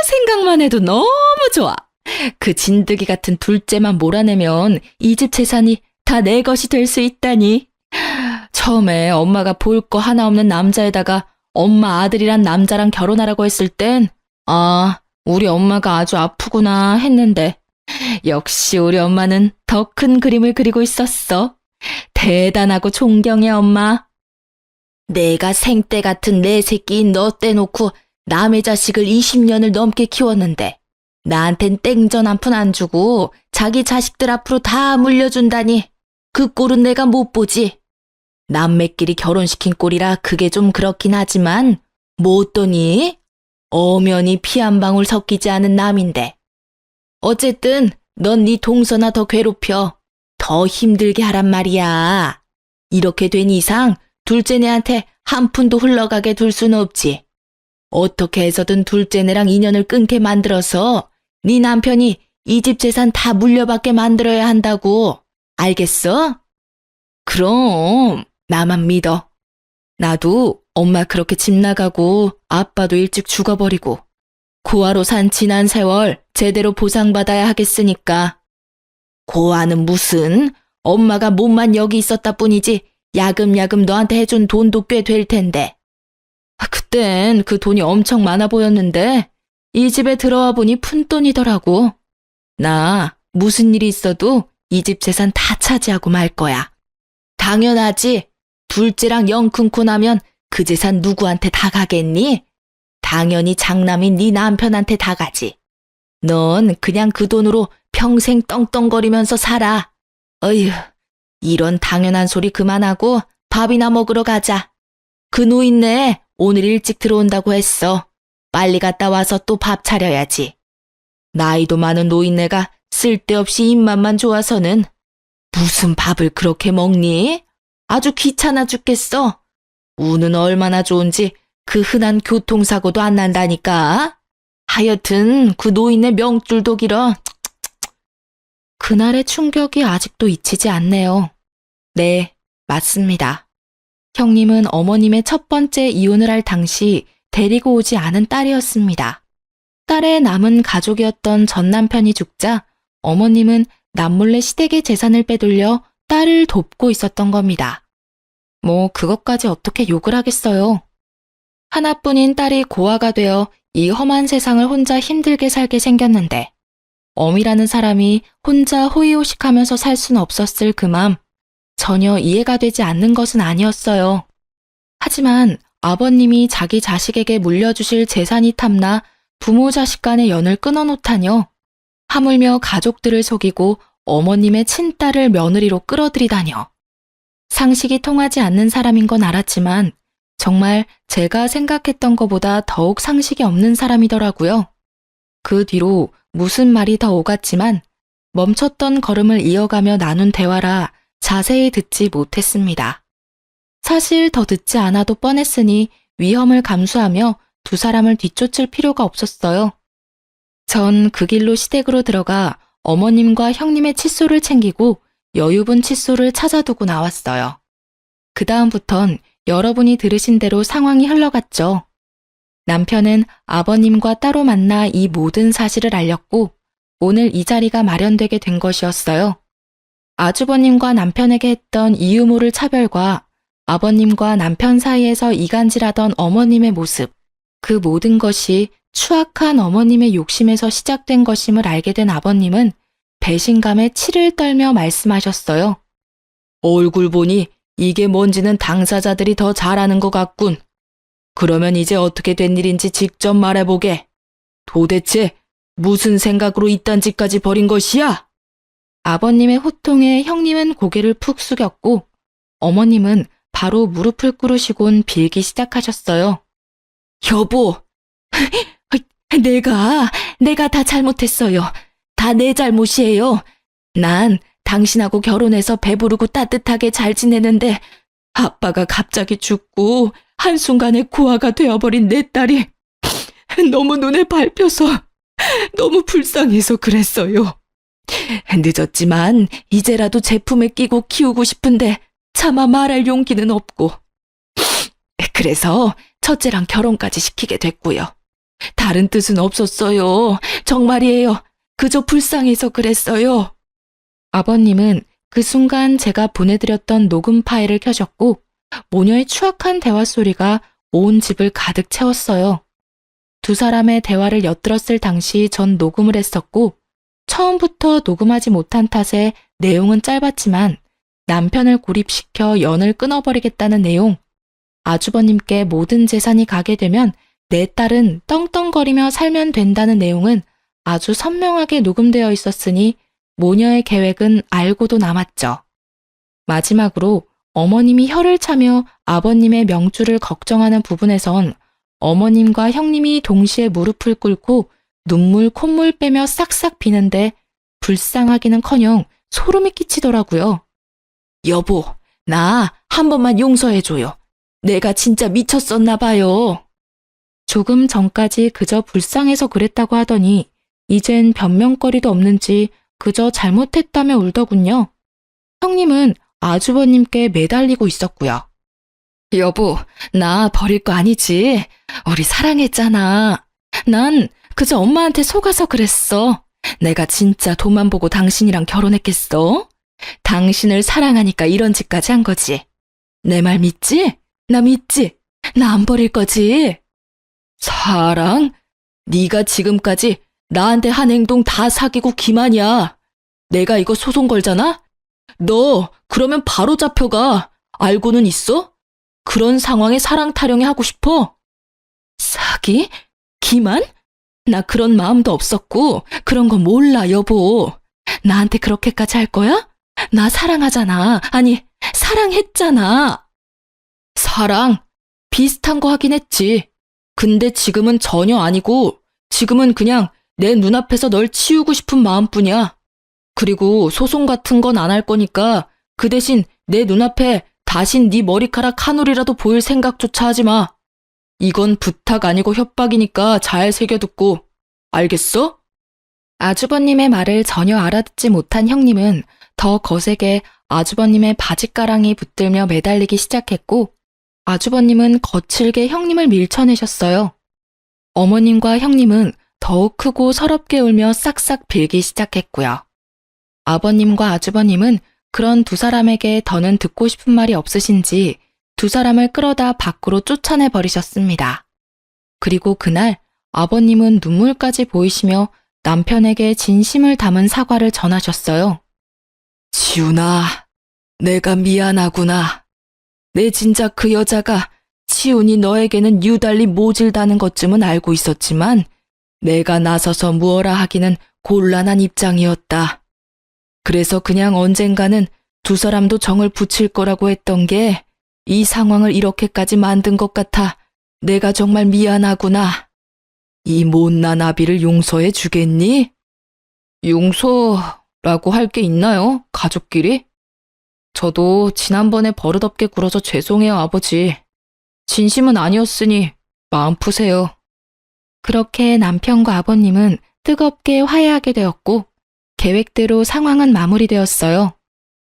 생각만 해도 너무 좋아. 그 진드기 같은 둘째만 몰아내면 이 집 재산이 다 내 것이 될 수 있다니. 처음에 엄마가 볼 거 하나 없는 남자에다가 엄마 아들이란 남자랑 결혼하라고 했을 땐 우리 엄마가 아주 아프구나 했는데 역시 우리 엄마는 더 큰 그림을 그리고 있었어. 대단하고 존경해 엄마. 내가 생떼 같은 내 새끼인 너 떼놓고 남의 자식을 20년을 넘게 키웠는데 나한텐 땡전 한 푼 안 주고 자기 자식들 앞으로 다 물려준다니 그 꼴은 내가 못 보지. 남매끼리 결혼시킨 꼴이라 그게 좀 그렇긴 하지만 뭐 어떠니? 엄연히 피 한 방울 섞이지 않은 남인데. 어쨌든 넌 네 동서나 더 괴롭혀. 더 힘들게 하란 말이야. 이렇게 된 이상 둘째네한테 한 푼도 흘러가게 둘 수는 없지. 어떻게 해서든 둘째네랑 인연을 끊게 만들어서 네 남편이 이 집 재산 다 물려받게 만들어야 한다고. 알겠어? 그럼 나만 믿어. 나도 엄마 그렇게 집 나가고 아빠도 일찍 죽어버리고 고아로 산 지난 세월 제대로 보상받아야 하겠으니까. 고아는 무슨, 엄마가 몸만 여기 있었다 뿐이지 야금야금 너한테 해준 돈도 꽤 될 텐데. 그땐 그 돈이 엄청 많아 보였는데 이 집에 들어와 보니 푼돈이더라고. 나 무슨 일이 있어도 이 집 재산 다 차지하고 말 거야. 당연하지. 둘째랑 영 끊고 나면 그 재산 누구한테 다 가겠니? 당연히 장남인 네 남편한테 다 가지. 넌 그냥 그 돈으로 평생 떵떵거리면서 살아. 어휴, 이런 당연한 소리 그만하고 밥이나 먹으러 가자. 그 노인네 오늘 일찍 들어온다고 했어. 빨리 갔다 와서 또 밥 차려야지. 나이도 많은 노인네가 쓸데없이 입맛만 좋아서는 무슨 밥을 그렇게 먹니? 아주 귀찮아 죽겠어. 운은 얼마나 좋은지 그 흔한 교통사고도 안 난다니까. 하여튼 그 노인네 명줄도 길어. 그날의 충격이 아직도 잊히지 않네요. 네, 맞습니다. 형님은 어머님의 첫 번째 이혼을 할 당시 데리고 오지 않은 딸이었습니다. 딸의 남은 가족이었던 전 남편이 죽자 어머님은 남몰래 시댁의 재산을 빼돌려 딸을 돕고 있었던 겁니다. 뭐 그것까지 어떻게 욕을 하겠어요. 하나뿐인 딸이 고아가 되어 이 험한 세상을 혼자 힘들게 살게 생겼는데 엄이라는 사람이 혼자 호의호식하면서 살 수는 없었을 그 맘 전혀 이해가 되지 않는 것은 아니었어요. 하지만 아버님이 자기 자식에게 물려주실 재산이 탐나 부모 자식 간의 연을 끊어놓다뇨. 하물며 가족들을 속이고 어머님의 친딸을 며느리로 끌어들이다뇨. 상식이 통하지 않는 사람인 건 알았지만 정말 제가 생각했던 것보다 더욱 상식이 없는 사람이더라고요. 그 뒤로 무슨 말이 더 오갔지만 멈췄던 걸음을 이어가며 나눈 대화라 자세히 듣지 못했습니다. 사실 더 듣지 않아도 뻔했으니 위험을 감수하며 두 사람을 뒤쫓을 필요가 없었어요. 전 그 길로 시댁으로 들어가 어머님과 형님의 칫솔을 챙기고 여유분 칫솔을 찾아두고 나왔어요. 그 다음부턴 여러분이 들으신 대로 상황이 흘러갔죠. 남편은 아버님과 따로 만나 이 모든 사실을 알렸고 오늘 이 자리가 마련되게 된 것이었어요. 아주버님과 남편에게 했던 이유 모를 차별과 아버님과 남편 사이에서 이간질하던 어머님의 모습, 그 모든 것이 추악한 어머님의 욕심에서 시작된 것임을 알게 된 아버님은 배신감에 치를 떨며 말씀하셨어요. 얼굴 보니 이게 뭔지는 당사자들이 더 잘 아는 것 같군. 그러면 이제 어떻게 된 일인지 직접 말해보게. 도대체 무슨 생각으로 이딴 짓까지 벌인 것이야? 아버님의 호통에 형님은 고개를 푹 숙였고 어머님은 바로 무릎을 꿇으시곤 빌기 시작하셨어요. 여보, 내가 다 잘못했어요. 다 내 잘못이에요. 난 당신하고 결혼해서 배부르고 따뜻하게 잘 지내는데 아빠가 갑자기 죽고 한순간에 고아가 되어버린 내 딸이 너무 눈에 밟혀서 너무 불쌍해서 그랬어요. 늦었지만 이제라도 제품에 끼고 키우고 싶은데 차마 말할 용기는 없고 그래서 첫째랑 결혼까지 시키게 됐고요. 다른 뜻은 없었어요. 정말이에요. 그저 불쌍해서 그랬어요. 아버님은 그 순간 제가 보내드렸던 녹음 파일을 켜셨고 모녀의 추악한 대화 소리가 온 집을 가득 채웠어요. 두 사람의 대화를 엿들었을 당시 전 녹음을 했었고 처음부터 녹음하지 못한 탓에 내용은 짧았지만 남편을 고립시켜 연을 끊어버리겠다는 내용, 아주버님께 모든 재산이 가게 되면 내 딸은 떵떵거리며 살면 된다는 내용은 아주 선명하게 녹음되어 있었으니 모녀의 계획은 알고도 남았죠. 마지막으로 어머님이 혀를 차며 아버님의 명주를 걱정하는 부분에선 어머님과 형님이 동시에 무릎을 꿇고 눈물 콧물 빼며 싹싹 비는데 불쌍하기는커녕 소름이 끼치더라고요. 여보, 나 한 번만 용서해줘요. 내가 진짜 미쳤었나 봐요. 조금 전까지 그저 불쌍해서 그랬다고 하더니 이젠 변명거리도 없는지 그저 잘못했다며 울더군요. 형님은 아주버님께 매달리고 있었고요. 여보, 나 버릴 거 아니지? 우리 사랑했잖아. 난 그저 엄마한테 속아서 그랬어. 내가 진짜 돈만 보고 당신이랑 결혼했겠어? 당신을 사랑하니까 이런 짓까지 한 거지. 내 말 믿지? 나 믿지? 나 안 버릴 거지? 사랑? 네가 지금까지 나한테 한 행동 다 사귀고 기만이야. 내가 이거 소송 걸잖아? 너 그러면 바로 잡혀가. 알고는 있어? 그런 상황에 사랑 타령해 하고 싶어? 사기? 기만? 나 그런 마음도 없었고 그런 거 몰라, 여보. 나한테 그렇게까지 할 거야? 나 사랑하잖아. 아니, 사랑했잖아. 사랑? 비슷한 거 하긴 했지. 근데 지금은 전혀 아니고 지금은 그냥 내 눈앞에서 널 치우고 싶은 마음뿐이야. 그리고 소송 같은 건 안 할 거니까 그 대신 내 눈앞에 다신 네 머리카락 한 올이라도 보일 생각조차 하지 마. 이건 부탁 아니고 협박이니까 잘 새겨듣고. 알겠어? 아주버님의 말을 전혀 알아듣지 못한 형님은 더 거세게 아주버님의 바짓가랑이 붙들며 매달리기 시작했고 아주버님은 거칠게 형님을 밀쳐내셨어요. 어머님과 형님은 더욱 크고 서럽게 울며 싹싹 빌기 시작했고요. 아버님과 아주버님은 그런 두 사람에게 더는 듣고 싶은 말이 없으신지 두 사람을 끌어다 밖으로 쫓아내 버리셨습니다. 그리고 그날 아버님은 눈물까지 보이시며 남편에게 진심을 담은 사과를 전하셨어요. 지훈아, 내가 미안하구나. 내 진작 그 여자가 치훈이 너에게는 유달리 모질다는 것쯤은 알고 있었지만 내가 나서서 무어라 하기는 곤란한 입장이었다. 그래서 그냥 언젠가는 두 사람도 정을 붙일 거라고 했던 게 이 상황을 이렇게까지 만든 것 같아 내가 정말 미안하구나. 이 못난 아비를 용서해 주겠니? 용서라고 할 게 있나요? 가족끼리? 저도 지난번에 버릇없게 굴어서 죄송해요, 아버지. 진심은 아니었으니 마음 푸세요. 그렇게 남편과 아버님은 뜨겁게 화해하게 되었고 계획대로 상황은 마무리되었어요.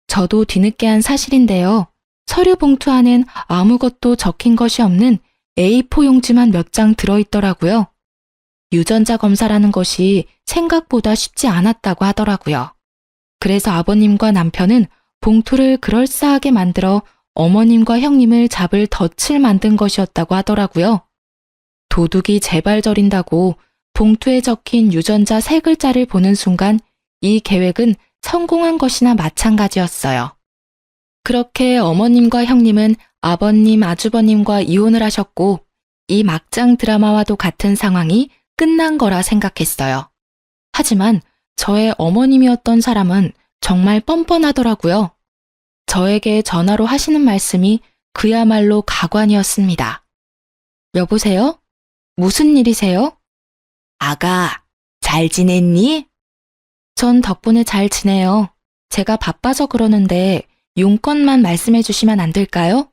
저도 뒤늦게 한 사실인데요. 서류 봉투 안엔 아무것도 적힌 것이 없는 A4 용지만 몇 장 들어있더라고요. 유전자 검사라는 것이 생각보다 쉽지 않았다고 하더라고요. 그래서 아버님과 남편은 봉투를 그럴싸하게 만들어 어머님과 형님을 잡을 덫을 만든 것이었다고 하더라고요. 도둑이 제발 저린다고 봉투에 적힌 유전자 3글자를 보는 순간 이 계획은 성공한 것이나 마찬가지였어요. 그렇게 어머님과 형님은 아버님, 아주버님과 이혼을 하셨고 이 막장 드라마와도 같은 상황이 끝난 거라 생각했어요. 하지만 저의 어머님이었던 사람은 정말 뻔뻔하더라고요. 저에게 전화로 하시는 말씀이 그야말로 가관이었습니다. 여보세요? 무슨 일이세요? 아가, 잘 지냈니? 전 덕분에 잘 지내요. 제가 바빠서 그러는데 용건만 말씀해 주시면 안 될까요?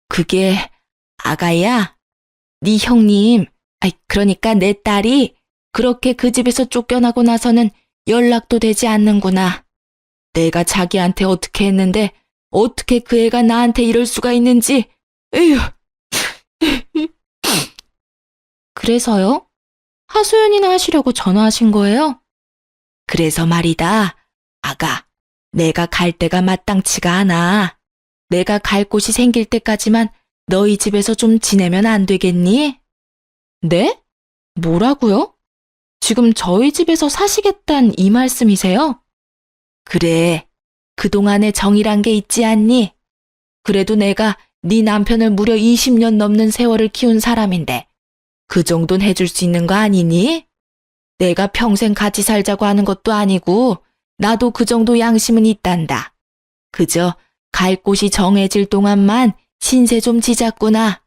그게 아가야, 네 형님, 그러니까 내 딸이 그렇게 그 집에서 쫓겨나고 나서는 연락도 되지 않는구나. 내가 자기한테 어떻게 했는데 어떻게 그 애가 나한테 이럴 수가 있는지. 에휴. 그래서요? 하소연이나 하시려고 전화하신 거예요? 그래서 말이다. 아가, 내가 갈 데가 마땅치가 않아. 내가 갈 곳이 생길 때까지만 너희 집에서 좀 지내면 안 되겠니? 네? 뭐라고요? 지금 저희 집에서 사시겠단 이 말씀이세요? 그래, 그동안의 정이란 게 있지 않니? 그래도 내가 네 남편을 무려 20년 넘는 세월을 키운 사람인데 그 정도는 해줄 수 있는 거 아니니? 내가 평생 같이 살자고 하는 것도 아니고 나도 그 정도 양심은 있단다. 그저 갈 곳이 정해질 동안만 신세 좀 지잡구나.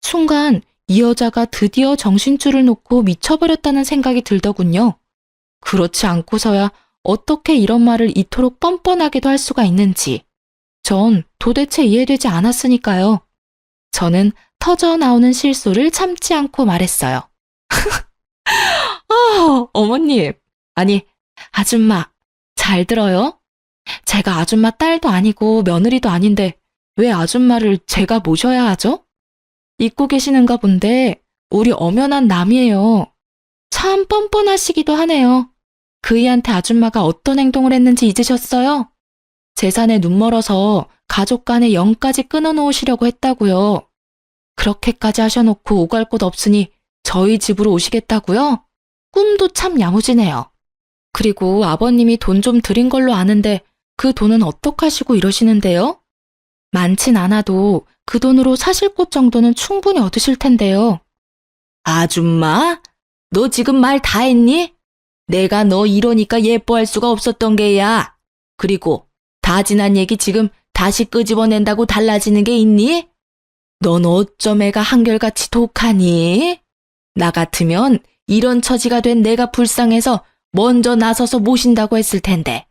순간 이 여자가 드디어 정신줄을 놓고 미쳐버렸다는 생각이 들더군요. 그렇지 않고서야 어떻게 이런 말을 이토록 뻔뻔하게도 할 수가 있는지 전 도대체 이해되지 않았으니까요. 저는 터져나오는 실소를 참지 않고 말했어요. 어머님, 아니 아줌마 잘 들어요? 제가 아줌마 딸도 아니고 며느리도 아닌데 왜 아줌마를 제가 모셔야 하죠? 잊고 계시는가 본데 우리 엄연한 남이에요. 참 뻔뻔하시기도 하네요. 그이한테 아줌마가 어떤 행동을 했는지 잊으셨어요? 재산에 눈멀어서 가족 간에 영까지 끊어놓으시려고 했다고요. 그렇게까지 하셔놓고 오갈 곳 없으니 저희 집으로 오시겠다고요? 꿈도 참 야무지네요. 그리고 아버님이 돈 좀 드린 걸로 아는데 그 돈은 어떡하시고 이러시는데요? 많진 않아도 그 돈으로 사실 곳 정도는 충분히 얻으실 텐데요. 아줌마? 너 지금 말 다 했니? 내가 너 이러니까 예뻐할 수가 없었던 게야. 그리고 다 지난 얘기 지금 다시 끄집어낸다고 달라지는 게 있니? 넌 어쩜 애가 한결같이 독하니? 나 같으면 이런 처지가 된 내가 불쌍해서 먼저 나서서 모신다고 했을 텐데.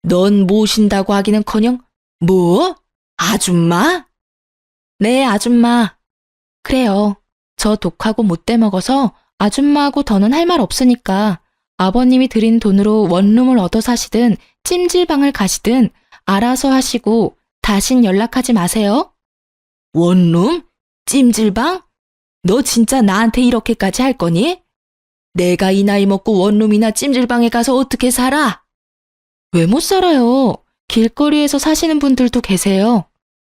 넌 모신다고 하기는커녕 뭐? 아줌마? 네, 아줌마. 그래요. 저 독하고 못돼 먹어서 아줌마하고 더는 할 말 없으니까 아버님이 드린 돈으로 원룸을 얻어 사시든 찜질방을 가시든 알아서 하시고 다신 연락하지 마세요. 원룸? 찜질방? 너 진짜 나한테 이렇게까지 할 거니? 내가 이 나이 먹고 원룸이나 찜질방에 가서 어떻게 살아? 왜 못 살아요? 길거리에서 사시는 분들도 계세요.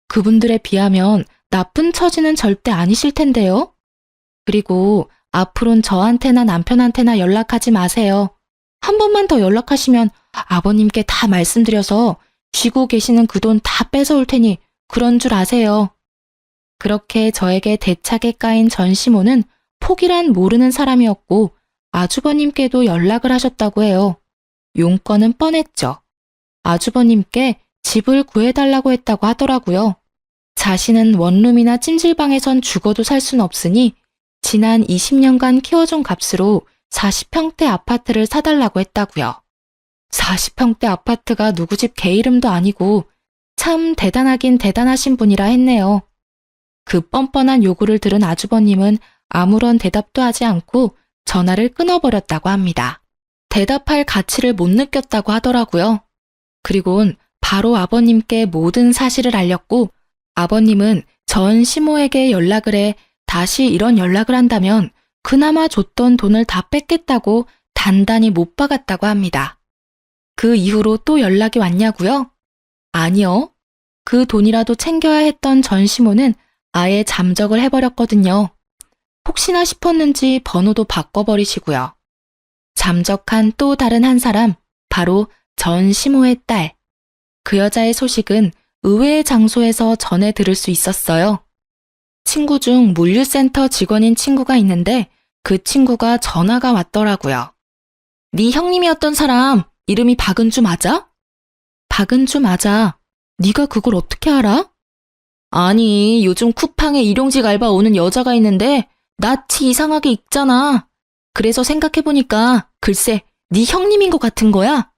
그분들에 비하면 나쁜 처지는 절대 아니실 텐데요. 그리고 앞으론 저한테나 남편한테나 연락하지 마세요. 한 번만 더 연락하시면 아버님께 다 말씀드려서 쥐고 계시는 그 돈 다 뺏어올 테니 그런 줄 아세요. 그렇게 저에게 대차게 까인 전시모는 폭이란 모르는 사람이었고 아주버님께도 연락을 하셨다고 해요. 용건은 뻔했죠. 아주버님께 집을 구해달라고 했다고 하더라고요. 자신은 원룸이나 찜질방에선 죽어도 살 순 없으니 지난 20년간 키워준 값으로 40평대 아파트를 사달라고 했다고요. 40평대 아파트가 누구 집 개 이름도 아니고 참 대단하긴 대단하신 분이라 했네요. 그 뻔뻔한 요구를 들은 아주버님은 아무런 대답도 하지 않고 전화를 끊어버렸다고 합니다. 대답할 가치를 못 느꼈다고 하더라고요. 그리곤 바로 아버님께 모든 사실을 알렸고 아버님은 전 시모에게 연락을 해 다시 이런 연락을 한다면 그나마 줬던 돈을 다 뺏겠다고 단단히 못 박았다고 합니다. 그 이후로 또 연락이 왔냐고요? 아니요. 그 돈이라도 챙겨야 했던 전 시모는 아예 잠적을 해버렸거든요. 혹시나 싶었는지 번호도 바꿔버리시고요. 잠적한 또 다른 한 사람, 바로 전 시모의 딸. 그 여자의 소식은 의외의 장소에서 전해 들을 수 있었어요. 친구 중 물류센터 직원인 친구가 있는데 그 친구가 전화가 왔더라고요. 네 형님이었던 사람 이름이 박은주 맞아? 박은주 맞아. 네가 그걸 어떻게 알아? 아니, 요즘 쿠팡에 일용직 알바 오는 여자가 있는데 낯이 이상하게 익잖아. 그래서 생각해보니까 글쎄 네 형님인 것 같은 거야.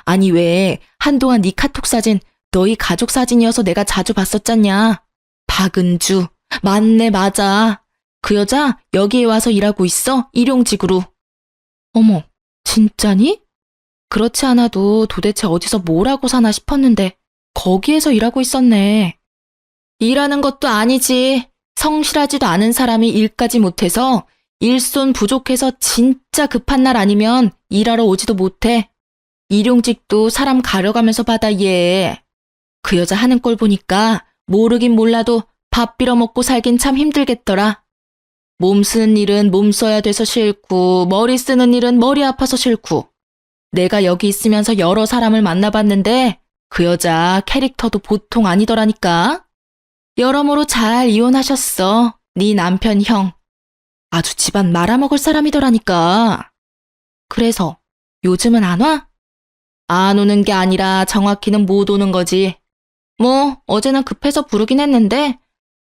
아니 왜 한동안 네 카톡 사진 너희 가족 사진이어서 내가 자주 봤었잖냐. 박은주. 맞네, 맞아. 그 여자 여기에 와서 일하고 있어, 일용직으로. 어머, 진짜니? 그렇지 않아도 도대체 어디서 뭘 하고 사나 싶었는데 거기에서 일하고 있었네. 일하는 것도 아니지. 성실하지도 않은 사람이 일까지 못해서 일손 부족해서 진짜 급한 날 아니면 일하러 오지도 못해. 일용직도 사람 가려가면서 받아 얘. 그 여자 하는 꼴 보니까 모르긴 몰라도 밥 빌어먹고 살긴 참 힘들겠더라. 몸 쓰는 일은 몸 써야 돼서 싫고 머리 쓰는 일은 머리 아파서 싫고. 내가 여기 있으면서 여러 사람을 만나봤는데 그 여자 캐릭터도 보통 아니더라니까. 여러모로 잘 이혼하셨어. 네 남편 형. 아주 집안 말아먹을 사람이더라니까. 그래서 요즘은 안 와? 안 오는 게 아니라 정확히는 못 오는 거지. 뭐 어제는 급해서 부르긴 했는데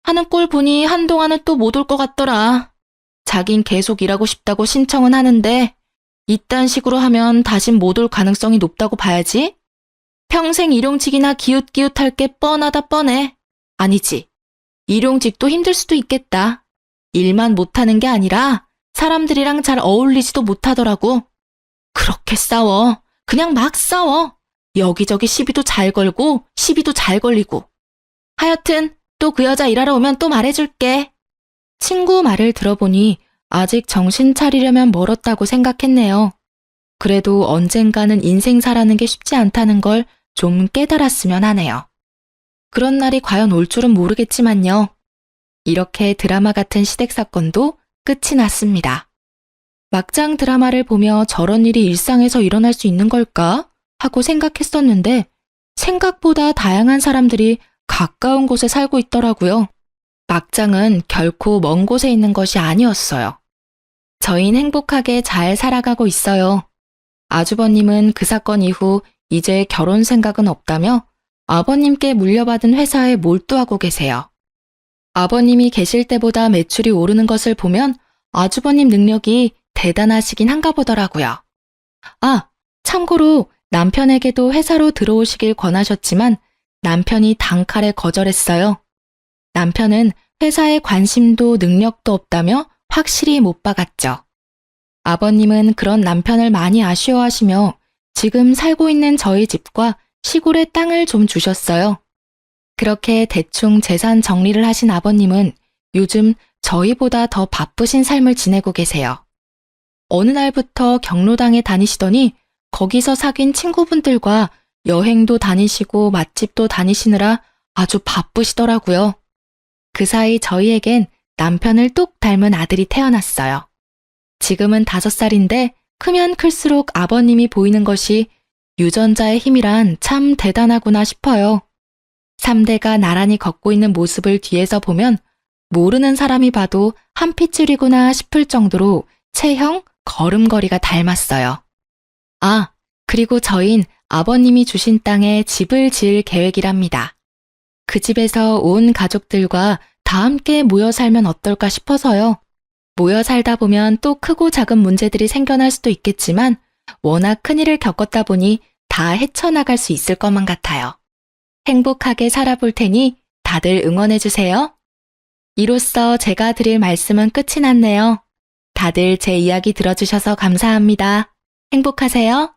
하는 꼴 보니 한동안은 또 못 올 것 같더라. 자긴 계속 일하고 싶다고 신청은 하는데 이딴 식으로 하면 다신 못 올 가능성이 높다고 봐야지. 평생 일용직이나 기웃기웃할 게 뻔하다 뻔해. 아니지. 일용직도 힘들 수도 있겠다. 일만 못하는 게 아니라 사람들이랑 잘 어울리지도 못하더라고. 그렇게 싸워. 그냥 막 싸워. 여기저기 시비도 잘 걸고 시비도 잘 걸리고. 하여튼 또 그 여자 일하러 오면 또 말해줄게. 친구 말을 들어보니 아직 정신 차리려면 멀었다고 생각했네요. 그래도 언젠가는 인생사라는 게 쉽지 않다는 걸 좀 깨달았으면 하네요. 그런 날이 과연 올 줄은 모르겠지만요. 이렇게 드라마 같은 시댁 사건도 끝이 났습니다. 막장 드라마를 보며 저런 일이 일상에서 일어날 수 있는 걸까? 하고 생각했었는데 생각보다 다양한 사람들이 가까운 곳에 살고 있더라고요. 막장은 결코 먼 곳에 있는 것이 아니었어요. 저희는 행복하게 잘 살아가고 있어요. 아주버님은 그 사건 이후 이제 결혼 생각은 없다며 아버님께 물려받은 회사에 몰두하고 계세요. 아버님이 계실 때보다 매출이 오르는 것을 보면 아주버님 능력이 대단하시긴 한가 보더라고요. 아, 참고로 남편에게도 회사로 들어오시길 권하셨지만 남편이 단칼에 거절했어요. 남편은 회사에 관심도 능력도 없다며 확실히 못 박았죠. 아버님은 그런 남편을 많이 아쉬워하시며 지금 살고 있는 저희 집과 시골의 땅을 좀 주셨어요. 그렇게 대충 재산 정리를 하신 아버님은 요즘 저희보다 더 바쁘신 삶을 지내고 계세요. 어느 날부터 경로당에 다니시더니 거기서 사귄 친구분들과 여행도 다니시고 맛집도 다니시느라 아주 바쁘시더라고요. 그 사이 저희에겐 남편을 똑 닮은 아들이 태어났어요. 지금은 5살인데 크면 클수록 아버님이 보이는 것이 유전자의 힘이란 참 대단하구나 싶어요. 3대가 나란히 걷고 있는 모습을 뒤에서 보면 모르는 사람이 봐도 한 핏줄이구나 싶을 정도로 체형, 걸음걸이가 닮았어요. 아, 그리고 저흰 아버님이 주신 땅에 집을 지을 계획이랍니다. 그 집에서 온 가족들과 다 함께 모여 살면 어떨까 싶어서요. 모여 살다 보면 또 크고 작은 문제들이 생겨날 수도 있겠지만 워낙 큰일을 겪었다 보니 다 헤쳐나갈 수 있을 것만 같아요. 행복하게 살아볼 테니 다들 응원해주세요. 이로써 제가 드릴 말씀은 끝이 났네요. 다들 제 이야기 들어주셔서 감사합니다. 행복하세요.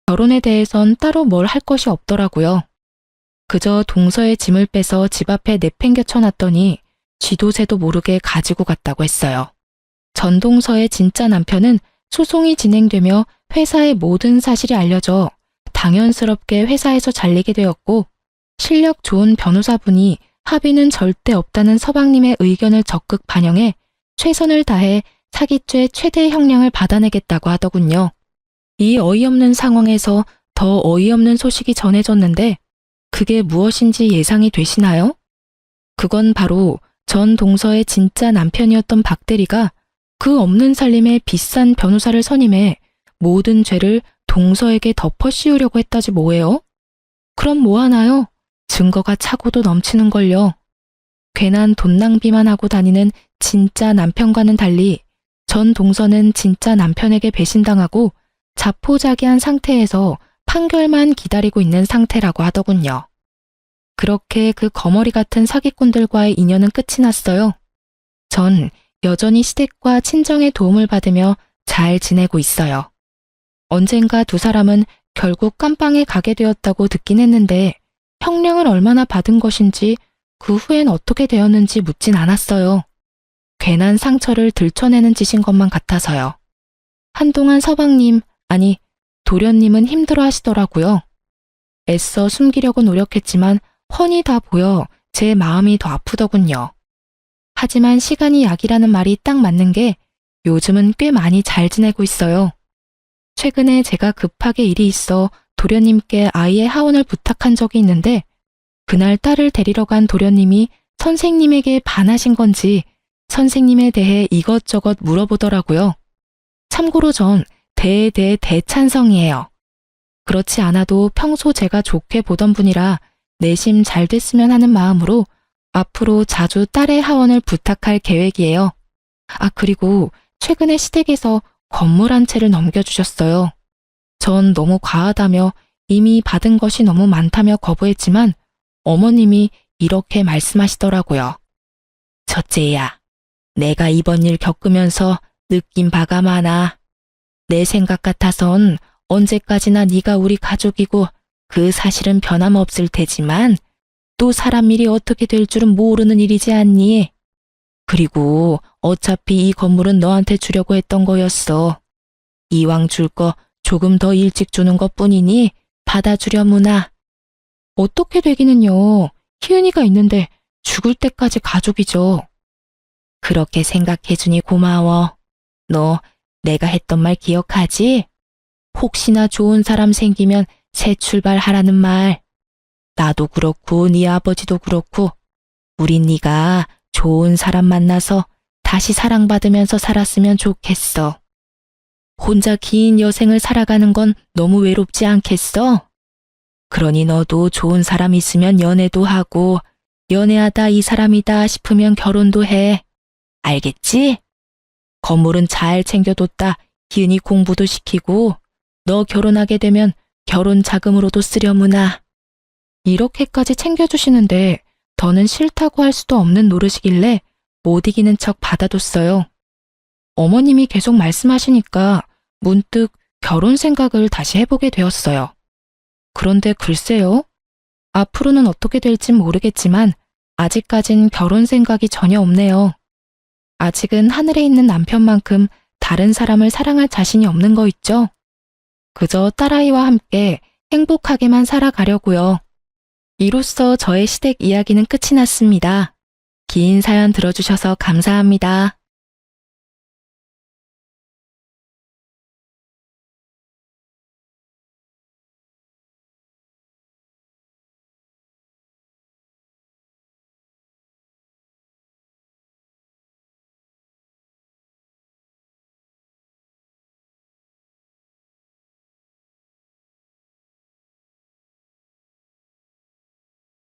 결혼에 대해선 따로 뭘 할 것이 없더라고요. 그저 동서의 짐을 빼서 집 앞에 내팽겨 쳐놨더니 쥐도 새도 모르게 가지고 갔다고 했어요. 전동서의 진짜 남편은 소송이 진행되며 회사의 모든 사실이 알려져 당연스럽게 회사에서 잘리게 되었고, 실력 좋은 변호사분이 합의는 절대 없다는 서방님의 의견을 적극 반영해 최선을 다해 사기죄 최대 형량을 받아내겠다고 하더군요. 이 어이없는 상황에서 더 어이없는 소식이 전해졌는데 그게 무엇인지 예상이 되시나요? 그건 바로 전 동서의 진짜 남편이었던 박대리가 그 없는 살림에 비싼 변호사를 선임해 모든 죄를 동서에게 덮어 씌우려고 했다지 뭐예요? 그럼 뭐 하나요? 증거가 차고도 넘치는걸요. 괜한 돈 낭비만 하고 다니는 진짜 남편과는 달리 전 동서는 진짜 남편에게 배신당하고 자포자기한 상태에서 판결만 기다리고 있는 상태라고 하더군요. 그렇게 그 거머리 같은 사기꾼들과의 인연은 끝이 났어요. 전 여전히 시댁과 친정의 도움을 받으며 잘 지내고 있어요. 언젠가 두 사람은 결국 깜빵에 가게 되었다고 듣긴 했는데 형량을 얼마나 받은 것인지 그 후엔 어떻게 되었는지 묻진 않았어요. 괜한 상처를 들춰내는 짓인 것만 같아서요. 한동안 서방님, 아니 도련님은 힘들어 하시더라고요. 애써 숨기려고 노력했지만 훤히 다 보여 제 마음이 더 아프더군요. 하지만 시간이 약이라는 말이 딱 맞는 게 요즘은 꽤 많이 잘 지내고 있어요. 최근에 제가 급하게 일이 있어 도련님께 아이의 하원을 부탁한 적이 있는데 그날 딸을 데리러 간 도련님이 선생님에게 반하신 건지 선생님에 대해 이것저것 물어보더라고요. 참고로 전 대찬성이에요. 그렇지 않아도 평소 제가 좋게 보던 분이라 내심 잘 됐으면 하는 마음으로 앞으로 자주 딸의 하원을 부탁할 계획이에요. 아, 그리고 최근에 시댁에서 건물 한 채를 넘겨주셨어요. 전 너무 과하다며 이미 받은 것이 너무 많다며 거부했지만 어머님이 이렇게 말씀하시더라고요. 첫째야, 내가 이번 일 겪으면서 느낀 바가 많아. 내 생각 같아선 언제까지나 네가 우리 가족이고 그 사실은 변함없을 테지만 또 사람 일이 어떻게 될 줄은 모르는 일이지 않니? 그리고 어차피 이 건물은 너한테 주려고 했던 거였어. 이왕 줄 거 조금 더 일찍 주는 것뿐이니 받아주려무나. 어떻게 되기는요. 희은이가 있는데 죽을 때까지 가족이죠. 그렇게 생각해주니 고마워. 너 내가 했던 말 기억하지? 혹시나 좋은 사람 생기면 새 출발하라는 말. 나도 그렇고 네 아버지도 그렇고 우린 네가 좋은 사람 만나서 다시 사랑받으면서 살았으면 좋겠어. 혼자 긴 여생을 살아가는 건 너무 외롭지 않겠어? 그러니 너도 좋은 사람 있으면 연애도 하고 연애하다 이 사람이다 싶으면 결혼도 해. 알겠지? 건물은 잘 챙겨뒀다. 희은이 공부도 시키고 너 결혼하게 되면 결혼 자금으로도 쓰려무나. 이렇게까지 챙겨주시는데 더는 싫다고 할 수도 없는 노릇이길래 못 이기는 척 받아뒀어요. 어머님이 계속 말씀하시니까 문득 결혼 생각을 다시 해보게 되었어요. 그런데 글쎄요. 앞으로는 어떻게 될진 모르겠지만 아직까진 결혼 생각이 전혀 없네요. 아직은 하늘에 있는 남편만큼 다른 사람을 사랑할 자신이 없는 거 있죠? 그저 딸아이와 함께 행복하게만 살아가려고요. 이로써 저의 시댁 이야기는 끝이 났습니다. 긴 사연 들어주셔서 감사합니다.